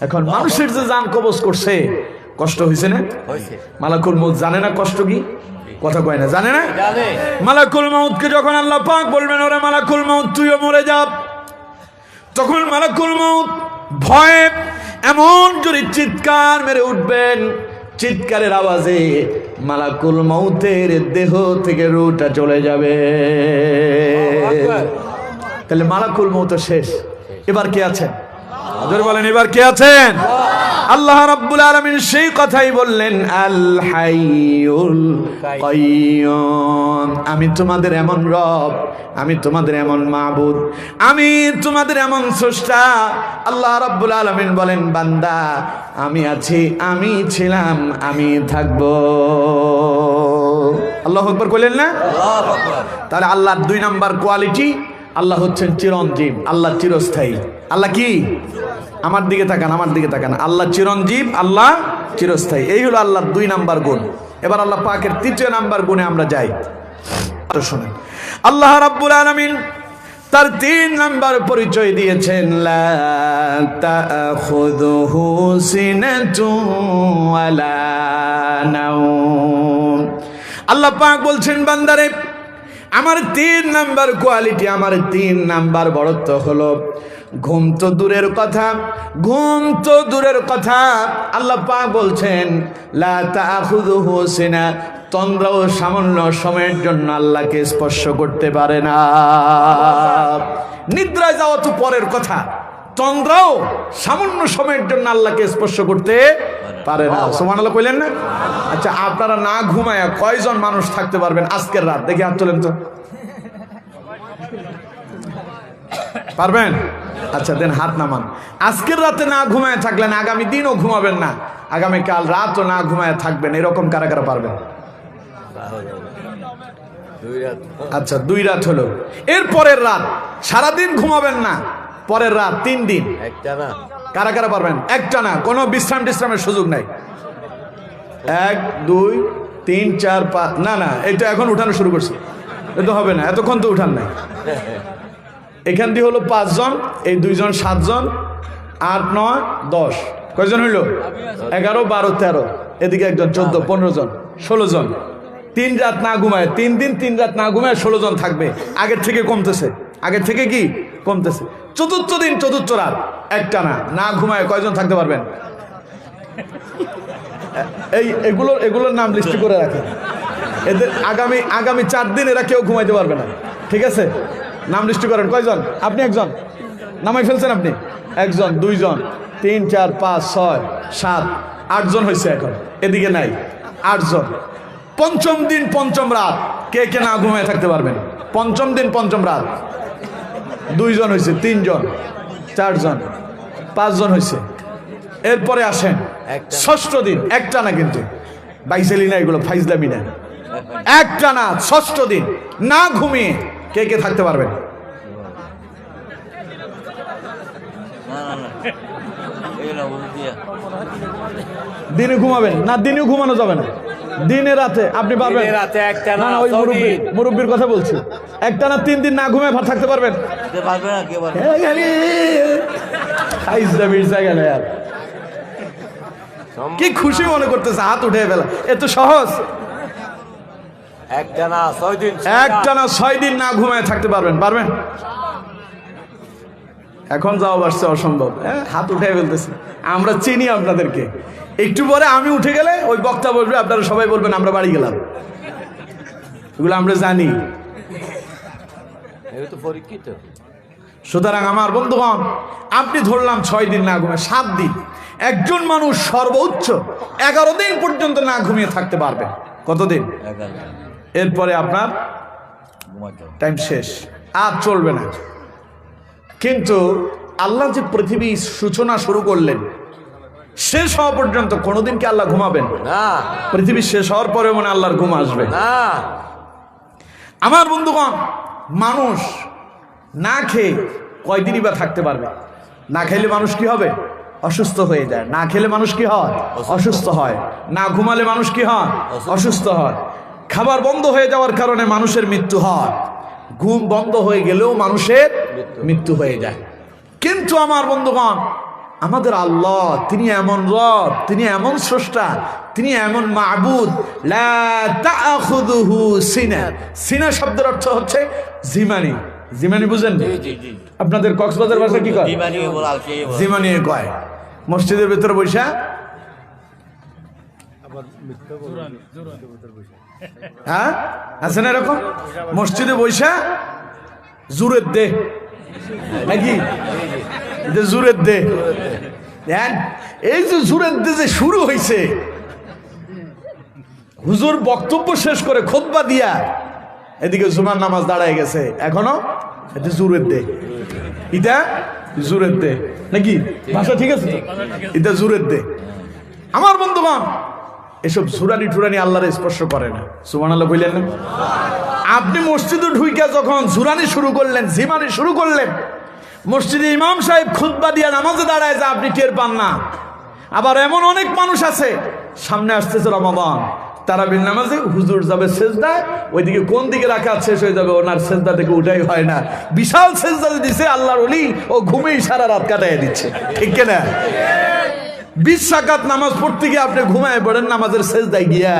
এখন মানুষের যে জান কবজ করছে, কষ্ট হয়েছে না? মালাকুল মউত জানে না কষ্ট কি? কথা কয় না, জানে না? মালাকুল মউতকে যখন আল্লাহ পাক বলবেন, ওরে মালাকুল মউত, তুইও মরে যা, তখন মালাকুল মউত ভয়ে এমন জোরে চিৎকার মেরে উঠবেন, চিৎকারের আওয়াজে মালাকুল মউতের দেহ থেকে রূহটা চলে যাবে। তাহলে মালাকুল মউত শেষ। এবার কে আছেন? জোরে বলেন, এবার কে আছেন? আল্লাহ রাব্বুল আলামিন সেই কথাই বললেন, আল হাইয়ুল কাইয়ুম। আমি তোমাদের এমন রব, আমি তোমাদের এমন মাবুদ, আমি তোমাদের এমন স্রষ্টা। আল্লাহ রাব্বুল আলামিন বলেন, বান্দা, আমি আছি, আমি ছিলাম, আমি থাকবো। আল্লাহু আকবার কইলেন না? তাহলে আল্লাহর 2 নাম্বার কোয়ালিটি, আল্লাহ হচ্ছেন চিরঞ্জীব, আল্লাহ চিরস্থায়ী। আল্লাহ কি? আমার দিকে তাকান, আমার দিকে তাকান। আল্লাহ চিরঞ্জীব, আল্লাহ চিরস্থায়ী। এই হলো আল্লাহর 2 নাম্বার গুণ। এবার আল্লাহ পাকের 3য় নাম্বার গুণে আমরা যাই। তো শুনেন, আল্লাহ রাব্বুল আলামিন তার 3 নাম্বার পরিচয় দিয়েছেন, লা তাখুযুহু সিনাতুন ওয়ালা নাওম। আল্লাহ পাক বলছেন, বান্দারে, আমার 3 নাম্বার কোয়ালিটি, আমার 3 নাম্বার বড়ত্ব হলো ঘুম তো দূরের কথা, ঘুম তো দূরের কথা। আল্লাহ পাক বলছেন, লা তাখুযুহু সিনা, তন্দ্রাও সামান্য সময়ের জন্য আল্লাহকে স্পর্শ করতে পারে না। নিদ্রায় যাওয়া তো পরের কথা, তন্দ্রাও সামান্য সময়ের জন্য আল্লাহকে স্পর্শ করতে পারে না। সুবহানাল্লাহ কইলেন না? আচ্ছা, আপনারা না ঘুমায়া কয়জন মানুষ থাকতে পারবেন আজকের রাত? দেখি হাত তোলেন তো। পারবেন? আচ্ছা, দেন হাত নামান। আজকের রাতে না ঘুমায় থাকলেন, আগামী দিনও ঘুমাবেন না, আগামীকাল রাতও না ঘুমায় থাকবেন, এরকম কারা কারা পারবেন? আচ্ছা, 2 রাত হলো। এর পরের রাত সারাদিন ঘুমাবেন না, পরের রাত 3 দিন কারা কারা পারবেন? একটা না, কোনো বিশ্রামের সুযোগ নাই। 1 2 3 4 5, না না, এটা এখন উঠানো শুরু করছি, এটা হবে না, এতক্ষণ তো উঠান নাই। এখান দিয়ে হলো 5 জন, এই 2 জন 7 জন, 8 9 10, কয়জন হইল? 11 12 13, এদিকে একজন 14 15 জন 16 জন। 3 রাত না ঘুমায়, 3 দিন 3 রাত না ঘুমায় 16 জন থাকবে। আগের থেকে কমতেছে, আগের থেকে কি কমতেছে। 4র্থ দিন 4র্থ রাত একটা না ঘুমায় কয়জন থাকতে পারবেন? এগুলোর নাম লিস্ট করে রাখেন। এদের আগামী 4 দিন এরা কেউ ঘুমাইতে পারবে না, ঠিক আছে? নাম লিস্ট করেন। কয়জন? আপনি একজন নামাই ফেলছেন, আপনি একজন, 2 জন, 3 4 5 6 7 8 জন হয়েছে এখন, এদিকে নাই 8 জন। পঞ্চম দিন পঞ্চম রাত কে কে না ঘুমায় থাকতে পারবেন? পঞ্চম দিন পঞ্চম রাত 2 জন হয়েছে, 3 জন, 4 জন, 5 জন হয়েছে। এরপরে আসেন ষষ্ঠ দিন, একটা না কিন্তু বাইসেলি না, এগুলো ফাইজলামি না, একটা না, ষষ্ঠ দিন না ঘুমিয়ে কে কে থাকতে পারবেন? দিনে ঘুমাবেন না? দিনেও ঘুমানো যাবে না, দিনে রাতে আপনি পারবেন? দিনে রাতে একটা না, ওই মুরব্বীর কথা বলছি, একটা না 3 দিন না ঘুমিয়ে থাকতে পারবেন? কি খুশি মনে করতেছে, হাত উঠে ফেলা এত সহজ। একটানা 6 দিন, একটানা 6 দিন না ঘুমায় থাকতে পারবেন? পারবেন? এখন যাও আসছে অসম্ভব, হাত উঠে ফেলতেছে। আমরা চিনি আপনাদেরকে, একটু পরে আমি উঠে গেলে ওই বক্তা বলবে, আপনারা সবাই বলবেন আমরা বাড়ি গেলাম, এগুলো আমরা জানি। এটা তো পরীক্ষিত। সুতরাং আমার বন্ধুগণ, আপনি ধরলাম 6 দিন না ঘুমিয়ে, 7 দিন, একজন মানুষ সর্বোচ্চ 11 দিন পর্যন্ত না ঘুমিয়ে থাকতে পারবে। কতদিন? এরপরে আপনার টাইম শেষ, আর চলবে না। কিন্তু আল্লাহ যে পৃথিবী সূচনা শুরু করলেন, শেষ হওয়া পর্যন্ত কোনোদিন কি আল্লাহ ঘুমাবেন না? পৃথিবী শেষ হওয়ার পরে মনে আল্লাহর ঘুম আসবে না। আমার বন্ধুগণ, মানুষ না খেয়ে কয়দিনই বা থাকতে পারবে? না খেলে মানুষ কি হবে? অসুস্থ হয়ে যায়। না খেলে মানুষ কি হয়? অসুস্থ হয়। না ঘুমালে মানুষ কি হয়? অসুস্থ হয়। খাবার বন্ধ হয়ে যাওয়ার কারণে মানুষের মৃত্যু হয়। ঘুম বন্ধ হয়ে গেলেও মানুষের মৃত্যু হয়ে যায়। কিন্তু আমার বন্ধুগণ, আমাদের আল্লাহ, তিনি এমন রব, তিনি এমন স্রষ্টা, তিনি এমন মাবুদ, লা তাআখুযুহু সিনা। সিনা শব্দের অর্থ হচ্ছে জিমানি। জিমানি বুঝেন? আপনাদের কক্সবাজার ভাষা কি কয়? জিমানি কয়। মসজিদের ভিতরে বৈশা, হ্যাঁ আছে না এরকম? মসজিদে বৈশা জুরের দে নাকি, জুরের দে। এই যে জুরের দে যে শুরু হয়েছে, হুজুর বক্তব্য শেষ করে খুতবা দিয়া এদিকে জুমার নামাজ দাঁড়ায় গেছে, এখনো এটা জুরের দে, এটা জুরের দে নাকি ভাষা ঠিক আছে? এটা জুরের দে। আমার বন্ধুগণ, এসব জুরানি টুরানি আল্লাহরে স্পর্শ করে না। সুবহানাল্লাহ কইলেন না? আপনি মসজিদে ঢুইকা যখন জুরানি শুরু করলেন, জিমানি শুরু করলেন, মসজিদে ইমাম সাহেব খুতবা দিয়া নামাজে দাঁড়ায় যা আপনি টের পান না। আবার এমন অনেক মানুষ আছে, সামনে আসতেছে রমাদান, তারাবির নামাজে হুজুর যাবে সেজদায়, ওইদিকে কোন দিকে রাকাত শেষ হয়ে যাবে ওনার সেজদা থেকে উঠাই হয় না। বিশাল সেজদা দিছে আল্লাহর ওলি, ও ঘুমেই সারা রাত কাটাইয়া দিচ্ছে, ঠিক কিনা? 20 রাকাত নামাজ পড়তে গিয়ে আপনি ঘুমায় পড়েন নামাজের সেজদায় গিয়া।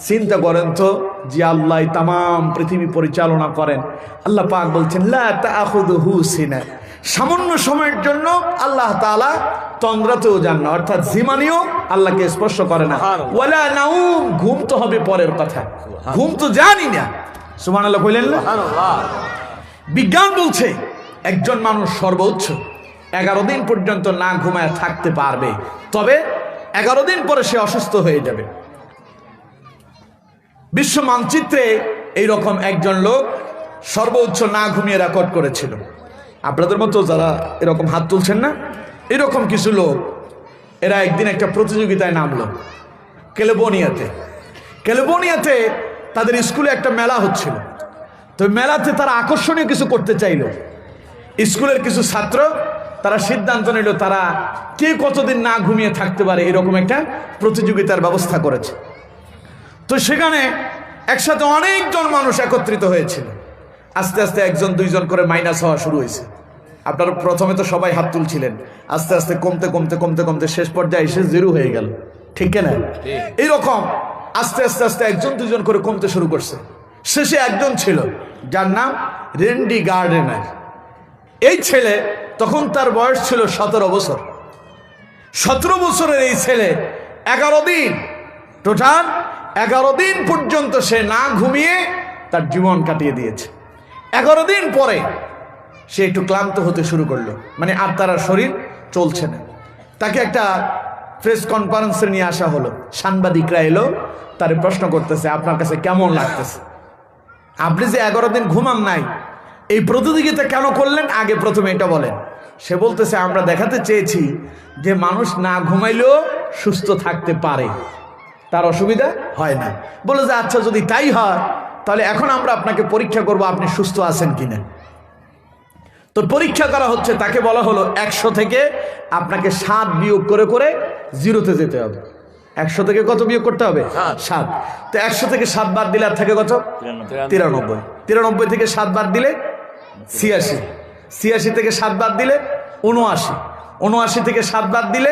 চিন্তা করেন তো, যে আল্লাহ তামাম পৃথিবী পরিচালনা করেন, আল্লাহ পাক বলছেন লা তাআখুযুহু সিনা। সামান্য সময়ের জন্য আল্লাহ তাআলা তন্দ্রাতেও যান না, অর্থাৎ জিমানিও আল্লাহকে স্পর্শ করে না। ওয়ালা নাউম, ঘুম তো হবে পরের কথা, ঘুম তো জানি না। সুবহানাল্লাহ কইলেন না? বিজ্ঞান বলছে একজন মানুষ সর্বোচ্চ 11 দিন পর্যন্ত না ঘুমায় থাকতে পারবে, তবে 11 দিন পরে সে অসুস্থ হয়ে যাবে। বিশ্ব মানচিত্রে এইরকম একজন লোক সর্বোচ্চ না ঘুমিয়ে রেকর্ড করেছিল। আপনাদের মতো যারা এরকম হাত তুলছেন না, এরকম কিছু লোক, এরা একদিন একটা প্রতিযোগিতায় নামলো ক্যালিফোর্নিয়াতে। তাদের স্কুলে একটা মেলা হচ্ছিল, তো মেলাতে তারা আকর্ষণীয় কিছু করতে চাইল। স্কুলের কিছু ছাত্র তারা সিদ্ধান্ত নিল তারা কে কতদিন না ঘুমিয়ে থাকতে পারে এরকম একটা প্রতিযোগিতার ব্যবস্থা করেছে। তো সেখানে একসাথে অনেকজন মানুষ একত্রিত হয়েছিল। আস্তে আস্তে 1জন 2জন করে মাইনাস হওয়া শুরু হয়েছে। আপনারা প্রথমে তো সবাই হাত তুলছিলেন, আস্তে আস্তে কমতে কমতে কমতে কমতে শেষ পর্যায়ে এসে 0 হয়ে গেল, ঠিক না? এইরকম আস্তে আস্তে আস্তে 1জন 2জন করে কমতে শুরু করছে। শেষে একজন ছিল যার নাম রেন্ডি গার্ডেনার। এই ছেলে, তখন তার বয়স ছিল 17 বছর। 17 বছরের এই ছেলে 11 দিন, টোটাল 11 দিন পর্যন্ত সে না ঘুমিয়ে তার জীবন কাটিয়ে দিয়েছে। 11 দিন পরে সে একটু ক্লান্ত হতে শুরু করলো, মানে আর তার শরীর চলছে না। তাকে একটা প্রেস কনফারেন্সে নিয়ে আসা হলো, সাংবাদিকরা এলো, তারে প্রশ্ন করতেছে আপনার কাছে কেমন লাগতেছে, আপনি যে 11 দিন ঘুমান নাই এই প্রতিযোগিতা কেন করলেন, আগে প্রথমে এটা বলেন। সে বলতেছে আমরা দেখাতে চেয়েছি যে মানুষ না ঘুমাইলেও সুস্থ থাকতে পারে, তার অসুবিধা হয় না। বলে যে আচ্ছা যদি তাই হয় তাহলে এখন আমরা আপনাকে পরীক্ষা করব আপনি সুস্থ আছেন কিনা। তো পরীক্ষা করা হচ্ছে, তাকে বলা হলো 100 থেকে আপনাকে 7 বিয়োগ করে করে 0-তে যেতে হবে। 100 থেকে কত বিয়োগ করতে হবে? 7। তো 100 থেকে 7 বাদ দিলে আর থাকে কত? 93। 93 থেকে 7 বাদ দিলে 86। 86 থেকে 7 বাদ দিলে 79। 79 থেকে 7 বাদ দিলে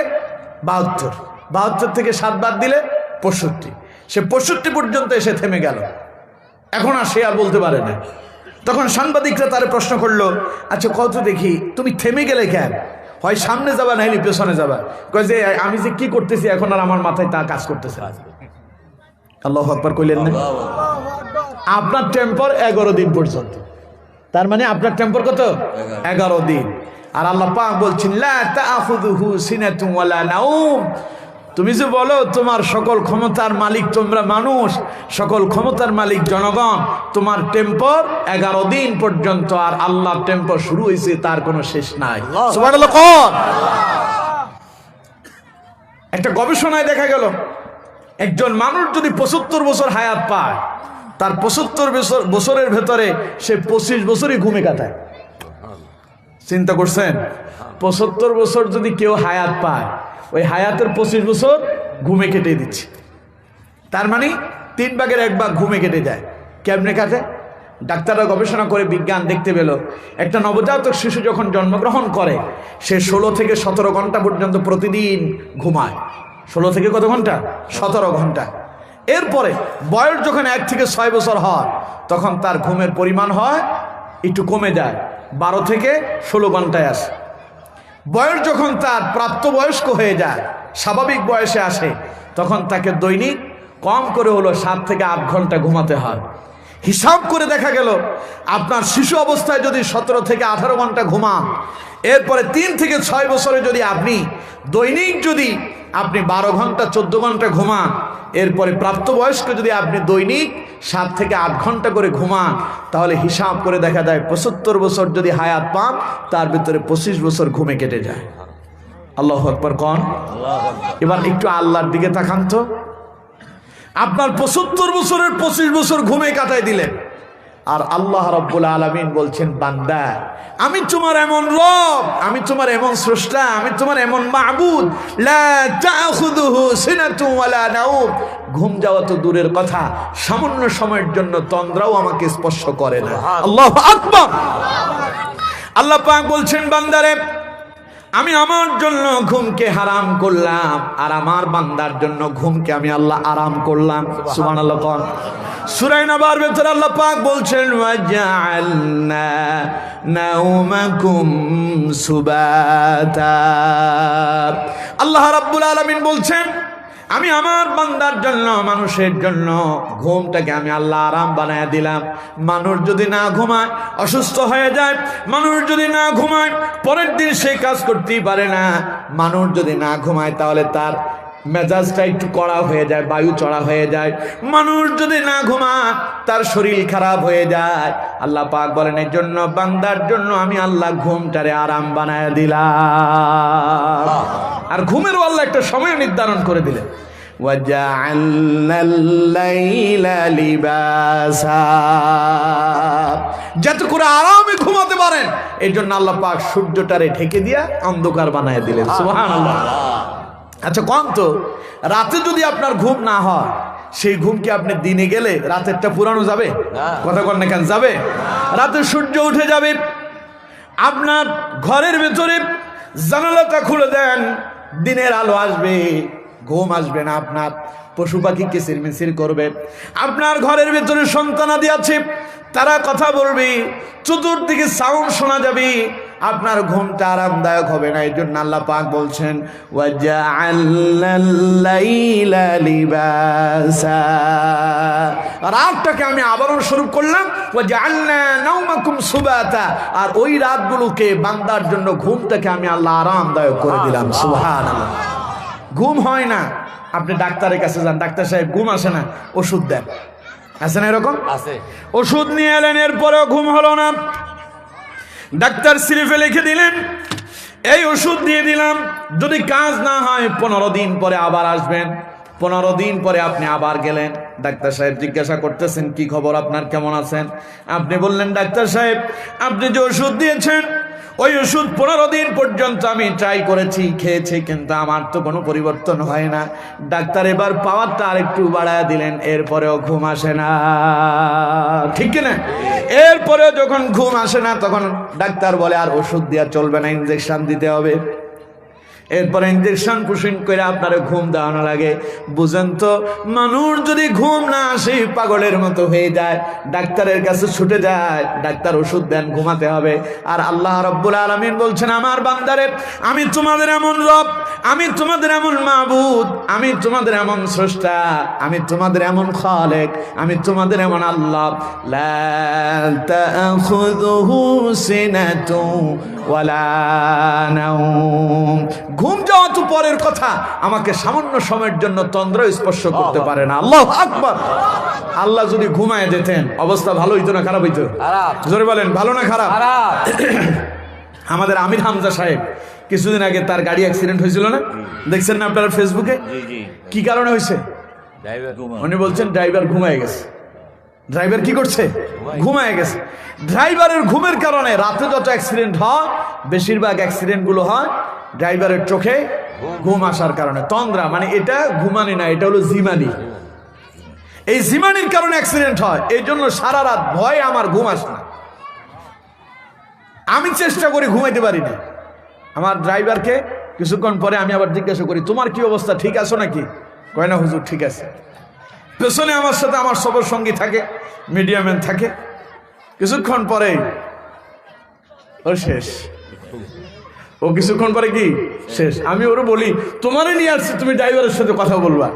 72। 72 থেকে 7 বাদ দিলে 65। সে 65 পর্যন্ত এসে থেমে গেল, এখন আর সে আর বলতে পারে না। তখন সাংবাদিকরা তারে প্রশ্ন করলো আচ্ছা কত দেখি তুমি থেমে গেলে কেন, হয় সামনে যাবা নাইলে পেছনে যাবা। কয় যে আমি যে কি করতেছি এখন আর আমার মাথায় তা কাজ করতেছে। আল্লাহু আকবার কইলেন না? আপনার টেম্পার 11 দিন পর্যন্ত, তার মানে আপনার টেম্পার কত? 11 দিন। আর আল্লাহ পাক বলছেন লা তাআখুযুহু সিনাতুন ওয়ালা নাওম, তুমি যে বলো তোমার সকল ক্ষমতার মালিক তোমরা মানুষ, সকল ক্ষমতার মালিক জনগণ, তোমার টেম্পার 11 দিন পর্যন্ত, আর আল্লাহর টেম্পার শুরু হয়েছে তার কোনো শেষ নাই। সুবহানাল্লাহ। একটা গবেষণায় দেখা গেল একজন মানুষ যদি 75 বছর হায়াত পায়, তার 75 বছরের ভেতরে সে 25 বছরই ঘুমে কাটায়। চিন্তা করছেন? 75 বছর যদি কেউ হায়াত পায়, ওই হায়াতের 25 বছর ঘুমে কেটে দিচ্ছে। তার মানে 3 ভাগের 1 ভাগ ঘুমে কেটে যায়। কেমনে কাটে? ডাক্তাররা গবেষণা করে বিজ্ঞান দেখতে পেল একটা নবজাতক শিশু যখন জন্মগ্রহণ করে সে 16 থেকে 17 ঘন্টা পর্যন্ত প্রতিদিন ঘুমায়। 16 থেকে কত ঘন্টা? 17 ঘন্টা। এরপরে বয়স যখন 1 থেকে 6 বছর হয় তখন তার ঘুমের পরিমাণ হয় একটু কমে যায়, 12 থেকে 16 ঘন্টায় আসে। বয়স যখন তার প্রাপ্তবয়স্ক হয়ে যায়, স্বাভাবিক বয়সে আসে, তখন তাকে দৈনিক কম করে হলো 7 থেকে 8 ঘন্টা ঘুমাতে হয়। হিসাব করে দেখা গেল আপনার শিশু অবস্থায় যদি 17 থেকে 18 ঘন্টা ঘুমান, এরপরে 3 থেকে 6 বছরে যদি আপনি দৈনিক যদি আপনি 12 ঘন্টা 14 ঘন্টা ঘুমান, এরপরে প্রাপ্তবয়স্ক যদি আপনি দৈনিক 7 থেকে 8 ঘন্টা করে ঘুমান, তাহলে হিসাব করে দেখা যায় 75 বছর যদি হায়াত পান তার ভিতরে 25 বছর ঘুমে কেটে যায়। আল্লাহু আকবার কোন। এবার একটু আল্লাহর দিকে তাকান তো, আপনার 75 বছরের 25 বছর ঘুমে কাটাই দিলেন, আর আল্লাহ রাব্বুল আলামিন বলছেন বান্দা আমি তোমার এমন রব, আমি তোমার এমন স্রষ্টা, আমি তোমার এমন মাবুদ, লা তাখুযুহু সিনাতুন ওয়ালা নাওম, ঘুম যাওয়া তো দূরের কথা, সামান্য সময়ের জন্য তন্দ্রাও আমাকে স্পর্শ করে না। আল্লাহু আকবার। আল্লাহ পাক বলছেন বান্দারে আমি আমার জন্য ঘুমকে হারাম করলাম, আর আমার বান্দার জন্য ঘুমকে আমি আল্লাহ আরাম করলাম। সুবহানাল্লাহ। কোন সূরা নাবার ভিতরে আল্লাহ পাক বলছেন ওয়াজআলনা নাওমাকুম সুবাতা। আল্লাহ রাব্বুল আলামিন বলছেন আমি আমার বান্দার জন্য, মানুষের জন্য ঘুমটাকে আমি আল্লাহ আরাম বানায় দিলাম। মানুষ যদি না ঘুমায় অসুস্থ হয়ে যায়, মানুষ যদি না ঘুমায় পরের দিন সে কাজ করতেই পারে না, মানুষ যদি না ঘুমায় তাহলে তার মেজাজটা একটু কড়া হয়ে যায়, বায়ু চড়া হয়ে যায়, মানুষ যদি না ঘুমায় তার শরীর খারাপ হয়ে যায়। আল্লাহ পাক বলেন এই জন্য বান্দার জন্য আমি আল্লাহ ঘুমটারে আরাম বানায় দিলাম। আর ঘুমেরও আল্লাহ একটা সময় নির্ধারণ করে দিলেন, ওয়াজআলনাল লাইলা লিবাসা, যাতে করে আরামে ঘুমাতে পারেন। এই জন্য আল্লাহ পাক সূর্যটারে ঢেকে দিয়া অন্ধকার বানায় দিলেন। সুবহানাল্লাহ। আচ্ছা কোন তো রাতে যদি আপনার ঘুম না হয়, সেই ঘুম কি আপনি দিনে গেলে রাতেরটা পুরানো যাবে? কথা কন না কেন যাবে? রাতে সূর্য উঠে যাবে, আপনার ঘরের ভেতরে জানালাটা খুলে দেন, দিনের আলো আসবে, ঘুম আসবে না, আপনার পশু পাখি কিচিরমিচির করবে, আপনার ঘরের ভেতরে সন্তানাদি আছে তারা কথা বলবে, চতুর্দিকে সাউন্ড শোনা যাবে, আপনার ঘুমটা আরামদায়ক হবে না। এই জন্য আল্লাহ পাক বলছেন ওয়াজআলনাল লাইলা লিবাসা, রাতটাকে আমি আবরণ স্বরূপ করলাম, ওয়াজআলনা নাওমাকুম সুবাতা, আর ওই রাতগুলোকে বান্দার জন্য ঘুমটাকে আমি আল্লাহ আরামদায়ক করে দিলাম। সুবহানাল্লাহ। ঘুম হয় না, আপনি ডাক্তারের কাছে যান, ডাক্তার সাহেব ঘুম আসে না, ওষুধ দেন, আছে না এরকম? আছে। ওষুধ নিয়ে এলেন, এরপরেও ঘুম হলো না, ডাক্তার স্লিপে লিখে দিলেন এই ওষুধ দিয়ে দিলাম, যদি কাজ না হয় 15 দিন পরে আবার আসবেন। 15 দিন পরে আপনি আবার গেলেন, ডাক্তার সাহেব জিজ্ঞাসা করতেছেন কি খবর, আপনার কেমন আছেন? আপনি বললেন ডাক্তার সাহেব আপনি যে ওষুধ দিয়েছেন ওই ওষুধ 15 দিন পর্যন্ত আমি ট্রাই করেছি, খেয়েছি, কিন্তু আমার তো কোনো পরিবর্তন হয় না। ডাক্তার এবার পাওয়ারটা আরেকটু বাড়ায় দিলেন, এরপরেও ঘুম আসে না, ঠিক কিনা? এরপরেও যখন ঘুম আসে না তখন ডাক্তার বলে আর ওষুধ দেওয়া চলবে না, ইনজেকশন দিতে হবে। এরপরে ইনজেকশন পুশিং করে আপনারে ঘুম দেওয়ানো লাগে। বুঝেন তো, মানুষ যদি ঘুম না আসে পাগলের মতো হয়ে যায়, ডাক্তারের কাছে ছুটে যায়, ডাক্তার ওষুধ দেন, ঘুমাতে হবে। আর আল্লাহ রাব্বুল আলামিন বলছেন আমার বান্দারে আমি তোমাদের এমন রব, আমি তোমাদের এমন মাবুদ, আমি তোমাদের এমন স্রষ্টা, আমি তোমাদের এমন খালেক, আমি তোমাদের এমন আল্লাহ। লা তাখুযুহু সিনাতুন ওয়ালা নাওম। ঘুম যাওয়া তো পরের কথা, আমাকে সামান্য সময়ের জন্য তন্দ্রা স্পর্শ করতে পারে না। আল্লাহু আকবার। আল্লাহ যদি ঘুমায় যেতেন অবস্থা ভালো হইতো না খারাপ হইতো? খারাপ। জোরে বলেন, ভালো না খারাপ? খারাপ। আমাদের আমির হামজা সাহেব কিছুদিন আগে তার গাড়ি অ্যাক্সিডেন্ট হয়েছিল না, দেখছেন না আপনারা ফেসবুকে? জি জি। কি কারণে হয়েছে? ড্রাইভার ঘুমা। উনি বলছেন ড্রাইভার ঘুমায় গেছে। ড্রাইভার কি করছে? ঘুমায় গেছে। ড্রাইভারের ঘুমের কারণে রাতে যত অ্যাক্সিডেন্ট হয় বেশিরভাগ অ্যাক্সিডেন্ট গুলো হয় ড্রাইভারের চোখে ঘুম আসার কারণে। তন্দ্রা মানে এটা ঘুমানি না, এটা হলো জিমানি। এই জিমানির কারণে অ্যাক্সিডেন্ট হয়। এই জন্য সারা রাত ভয়ে আমার ঘুম আসে না, আমি চেষ্টা করি ঘুমাইতে পারি না। আমার ড্রাইভারকে কিছুক্ষণ পরে আমি আবার জিজ্ঞাসা করি তোমার কি অবস্থা, ঠিক আছো নাকি? কয় না হুজুর ঠিক আছে। পেছনে আমার সাথে আমার সফর সঙ্গী থাকে, মিডিয়াম্যান থাকে। কিছুক্ষণ পরে ও শেষ, ও কিছুক্ষণ পরে কি শেষ। আমি ওরে বলি তোমারে নিয়ে আসছি, তুমি ড্রাইভারের সাথে কথা বলবা।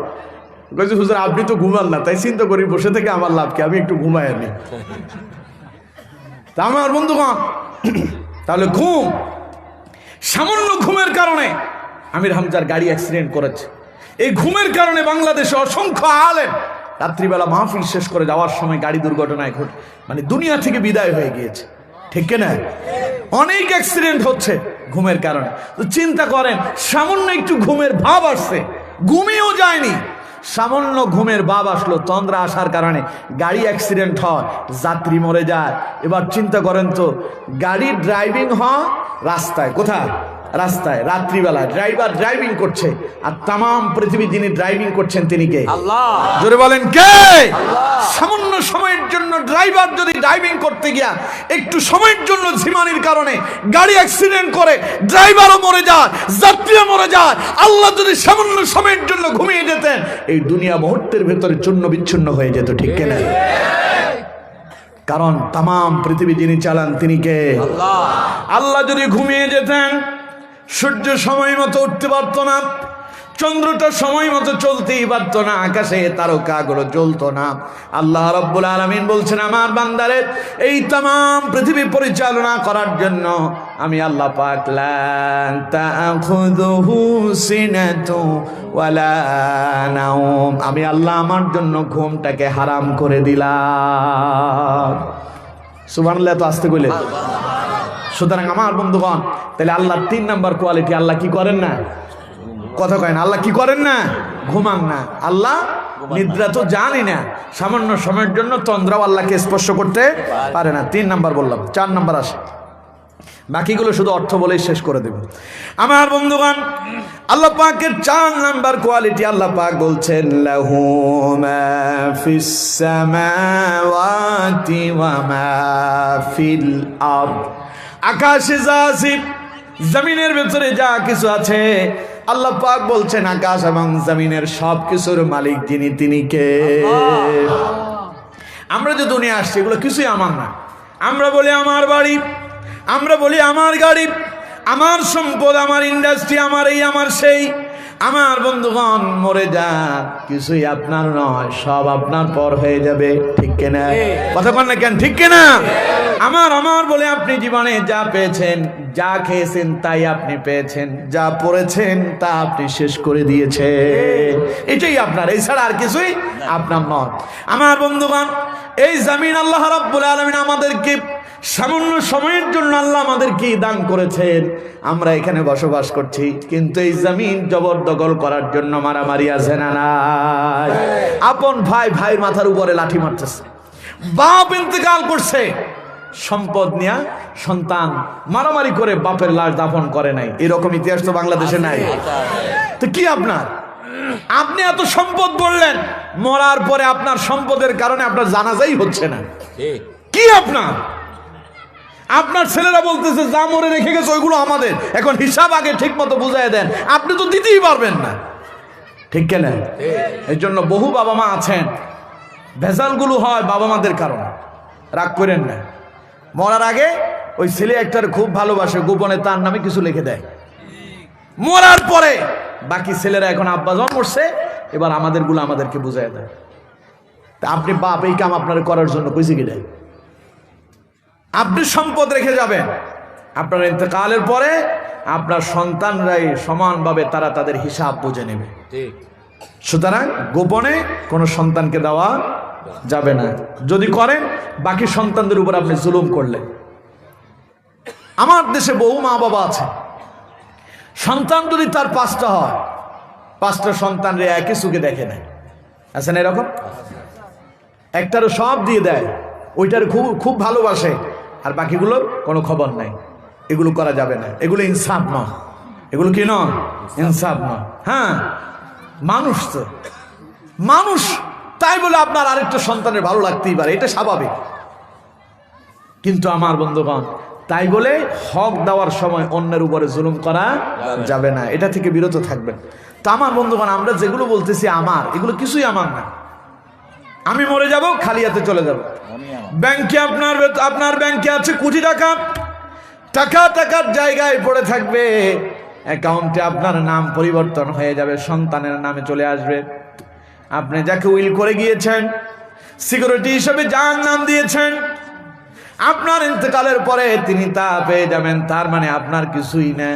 বলছি হুজুর আপনি তো ঘুমান না, তাই চিন্তা করি বসে থেকে আমার লাভ কি, আমি একটু ঘুমাই আনি। তা আমার বন্ধুগণ, তাহলে ঘুম, সামান্য ঘুমের কারণে আমির হামজার গাড়ি অ্যাক্সিডেন্ট করেছে। এই ঘুমের কারণে বাংলাদেশে অসংখ্য আলেম রাত্রিবেলা মাহফিল শেষ করে যাওয়ার সময় গাড়ি দুর্ঘটনায় ঘটে মানে দুনিয়া থেকে বিদায় হয়ে গিয়েছে, ঠিক কিনা? অনেক অ্যাক্সিডেন্ট হচ্ছে ঘুমের কারণে। তো চিন্তা করেন, সামান্য একটু ঘুমের ভাব আসছে, ঘুমিয়েও যায়নি, সামান্য ঘুমের ভাব আসলো, তন্দ্রা আসার কারণে গাড়ি অ্যাক্সিডেন্ট হয়, যাত্রী মরে যায়। এবার চিন্তা করেন তো, গাড়ি ড্রাইভিং হয় রাস্তায়, কোথায়? রাস্তায়, রাত্রিবেলা ড্রাইভার ড্রাইভিং করছে, আর তাম পৃথিবী যিনি ড্রাইভিং করছেন তিনি কে? আল্লাহ। জোরে বলেন কে? সামান্য সময়ের জন্য ড্রাইভার যদি ড্রাইভিং করতে গিয়া একটু সময়ের জন্য ঝিমানির কারণে গাড়ি অ্যাক্সিডেন্ট করে, ড্রাইভারও মরে যায়, যাত্রীও মরে যায়, আল্লাহ যদি সামান্য সময়ের জন্য ঘুমিয়ে যেতেন এই দুনিয়া মুহূর্তের ভেতরে চূর্ণ বিচ্ছিন্ন হয়ে যেত, ঠিক কিনা? কারণ তাম পৃথিবী যিনি চালান তিনি কে? আল্লাহ। আল্লাহ যদি ঘুমিয়ে যেতেন সূর্য সময় মতো উঠতে পারত না, চন্দ্রটা সময় মতো চলতেই পারত না, আকাশে তারকাগুলো জ্বলতো না। আল্লাহ রাব্বুল আলামিন বলছেন আমার বান্দারে এই তাম পৃথিবী পরিচালনা করার জন্য আমি আল্লাহ পাক লা তাখুযুহু সিনাতু ওয়ালা নাওম, আমি আল্লাহ আমার জন্য ঘুমটাকে হারাম করে দিলাম। সুবহানাল্লাহ, তো আসতে কইলে। সুতরাং আমার বন্ধুগণ, তাহলে আল্লাহর 3 নাম্বার কোয়ালিটি, আল্লাহ কি করেন না? কথা কয় না, আল্লাহ কি করেন না? ঘুমান না। আল্লাহ নিদ্রা তো জানি না, সামান্য সময়ের জন্য তন্দ্রাও আল্লাহকে স্পর্শ করতে পারে না। 3 নাম্বার বললাম, 4 নাম্বার আসে, বাকিগুলো শুধু অর্থ বলেই শেষ করে দেব। আমার বন্ধুগণ, আল্লাহ পাকের 4 নাম্বার কোয়ালিটি, আল্লাহ পাক বলছেন লাহু মা ফিস সামাওয়াতি ওয়া মা ফিল আরদ, আকাশে যা আছে, জমিনের ভেতরে যা কিছু আছে, আল্লাহ পাক বলছেন আকাশ এবং জমিনের সব কিছুর মালিক যিনি তিনি কে? আমরা যে দুনিয়া আসছি এগুলো কিছুই আমার না। আমরা বলি আমার বাড়ি, আমরা বলি আমার গাড়ি, আমার সম্পদ, আমার ইন্ডাস্ট্রি, আমার এই আমার সেই, আমার বন্ধুগণ, মরে যান, কিছুই আপনার নয়, সব আপনার পর হয়ে যাবে। ঠিক কিনা? কথা বল না কেন? ঠিক কিনা? আমার বলে আপনি জীবনে যা পেয়েছেন, যা খেয়েছেন তাই আপনি পেয়েছেন, যা পড়েছেন তা আপনি শেষ করে দিয়েছেন। এটাই আপনার, এছাড়া আর কিছুই আপনার নয়। আমার বন্ধুগণ, এই জমিন আল্লাহ রাব্বুল আলামিন আমাদেরকে সামান্য সময়ের জন্য আল্লাহ আমাদেরকে দান করেছেন। আমরা এখানে বসবাস করছি, কিন্তু এই জমিন জবরদখল করার জন্য মারামারি আছে না নাই? আপন ভাই ভাইয়ের মাথার উপরে লাঠি মারতেছে, বাপ ইন্তেকাল করছে, সম্পদ নিয়ে সন্তান মারামারি করে বাপের লাশ দাফন করে নাই। এরকম ইতিহাস তো বাংলাদেশে নাই। তো কি আপনার? আপনি এত সম্পদ করলেন, মরার পরে আপনার সম্পদের কারণে আপনার জানাজাই হচ্ছে না। কি আপনার? আপনার ছেলেরা বলতেছে যা মরে রেখে গেছে ওইগুলো আমাদের, এখন হিসাব আগে ঠিক মতো বুঝাই দেন। আপনি তো দিতেই পারবেন না। ঠিক কেনা? এই জন্য বহু বাবা মা আছেন, ভেজালগুলো হয় বাবা মাদের কারণে। রাগ করেন না। মরার আগে ওই ছেলে একটার খুব ভালোবাসে, গোপনে তার নামে কিছু লিখে দেয়। মরার পরে বাকি ছেলেরা এখন আব্বাজন মরছে, এবার আমাদেরগুলো আমাদেরকে বুঝাই দেয়। তা আপনি বাপ এই কাম আপনার করার জন্য কইছে কি দেয়? আপনি সম্পদ রেখে যাবেন, আপনার ইন্তেকালের পরে আপনার সন্তানরাই সমানভাবে তারা তাদের হিসাব বুঝে নেবে। সুতরাং গোপনে কোনো সন্তানকে দেওয়া যাবে না। যদি করেন, বাকি সন্তানদের উপর আপনি জুলুম করলেন। আমার দেশে বহু মা বাবা আছে, সন্তান যদি তার 5টা হয়, 5টা সন্তানরে একই চোখে দেখে না। আছেন এরকম? একটারও সব দিয়ে দেয়, ওইটার খুব খুব ভালোবাসে, আর বাকিগুলোর কোনো খবর নাই। এগুলো করা যাবে না, এগুলো ইনসাফ নয়। এগুলো কি নয়? ইনসাফ নয়। হ্যাঁ, মানুষ তো মানুষ, তাই বলে আপনার আরেকটা সন্তানের ভালো লাগতেই পারে, এটা স্বাভাবিক। কিন্তু আমার বন্ধুগণ, তাই বলে হক দেওয়ার সময় অন্যের উপরে জুলুম করা যাবে না, এটা থেকে বিরত থাকবেন। তো আমার বন্ধুগণ, আমরা যেগুলো বলতেছি আমার, এগুলো কিছুই আমার না। আমি মরে যাব, খালি হাতে চলে যাব। ব্যাংকে আপনার ব্যাংকে আছে কোটি টাকা, টাকার জায়গায় পড়ে থাকবে, অ্যাকাউন্টে আপনার নাম পরিবর্তন হয়ে যাবে, সন্তানের নামে চলে আসবে। আপনি যাকে উইল করে গিয়েছেন, সিকিউরিটি হিসেবে যার নাম দিয়েছেন, আপনার ইন্তেকালের পরে তিনি তা পেয়ে যাবেন। তার মানে আপনার কিছুই না,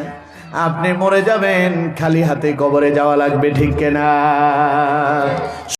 আপনি মরে যাবেন, খালি হাতে কবরে যাওয়া লাগবে। ঠিক কিনা?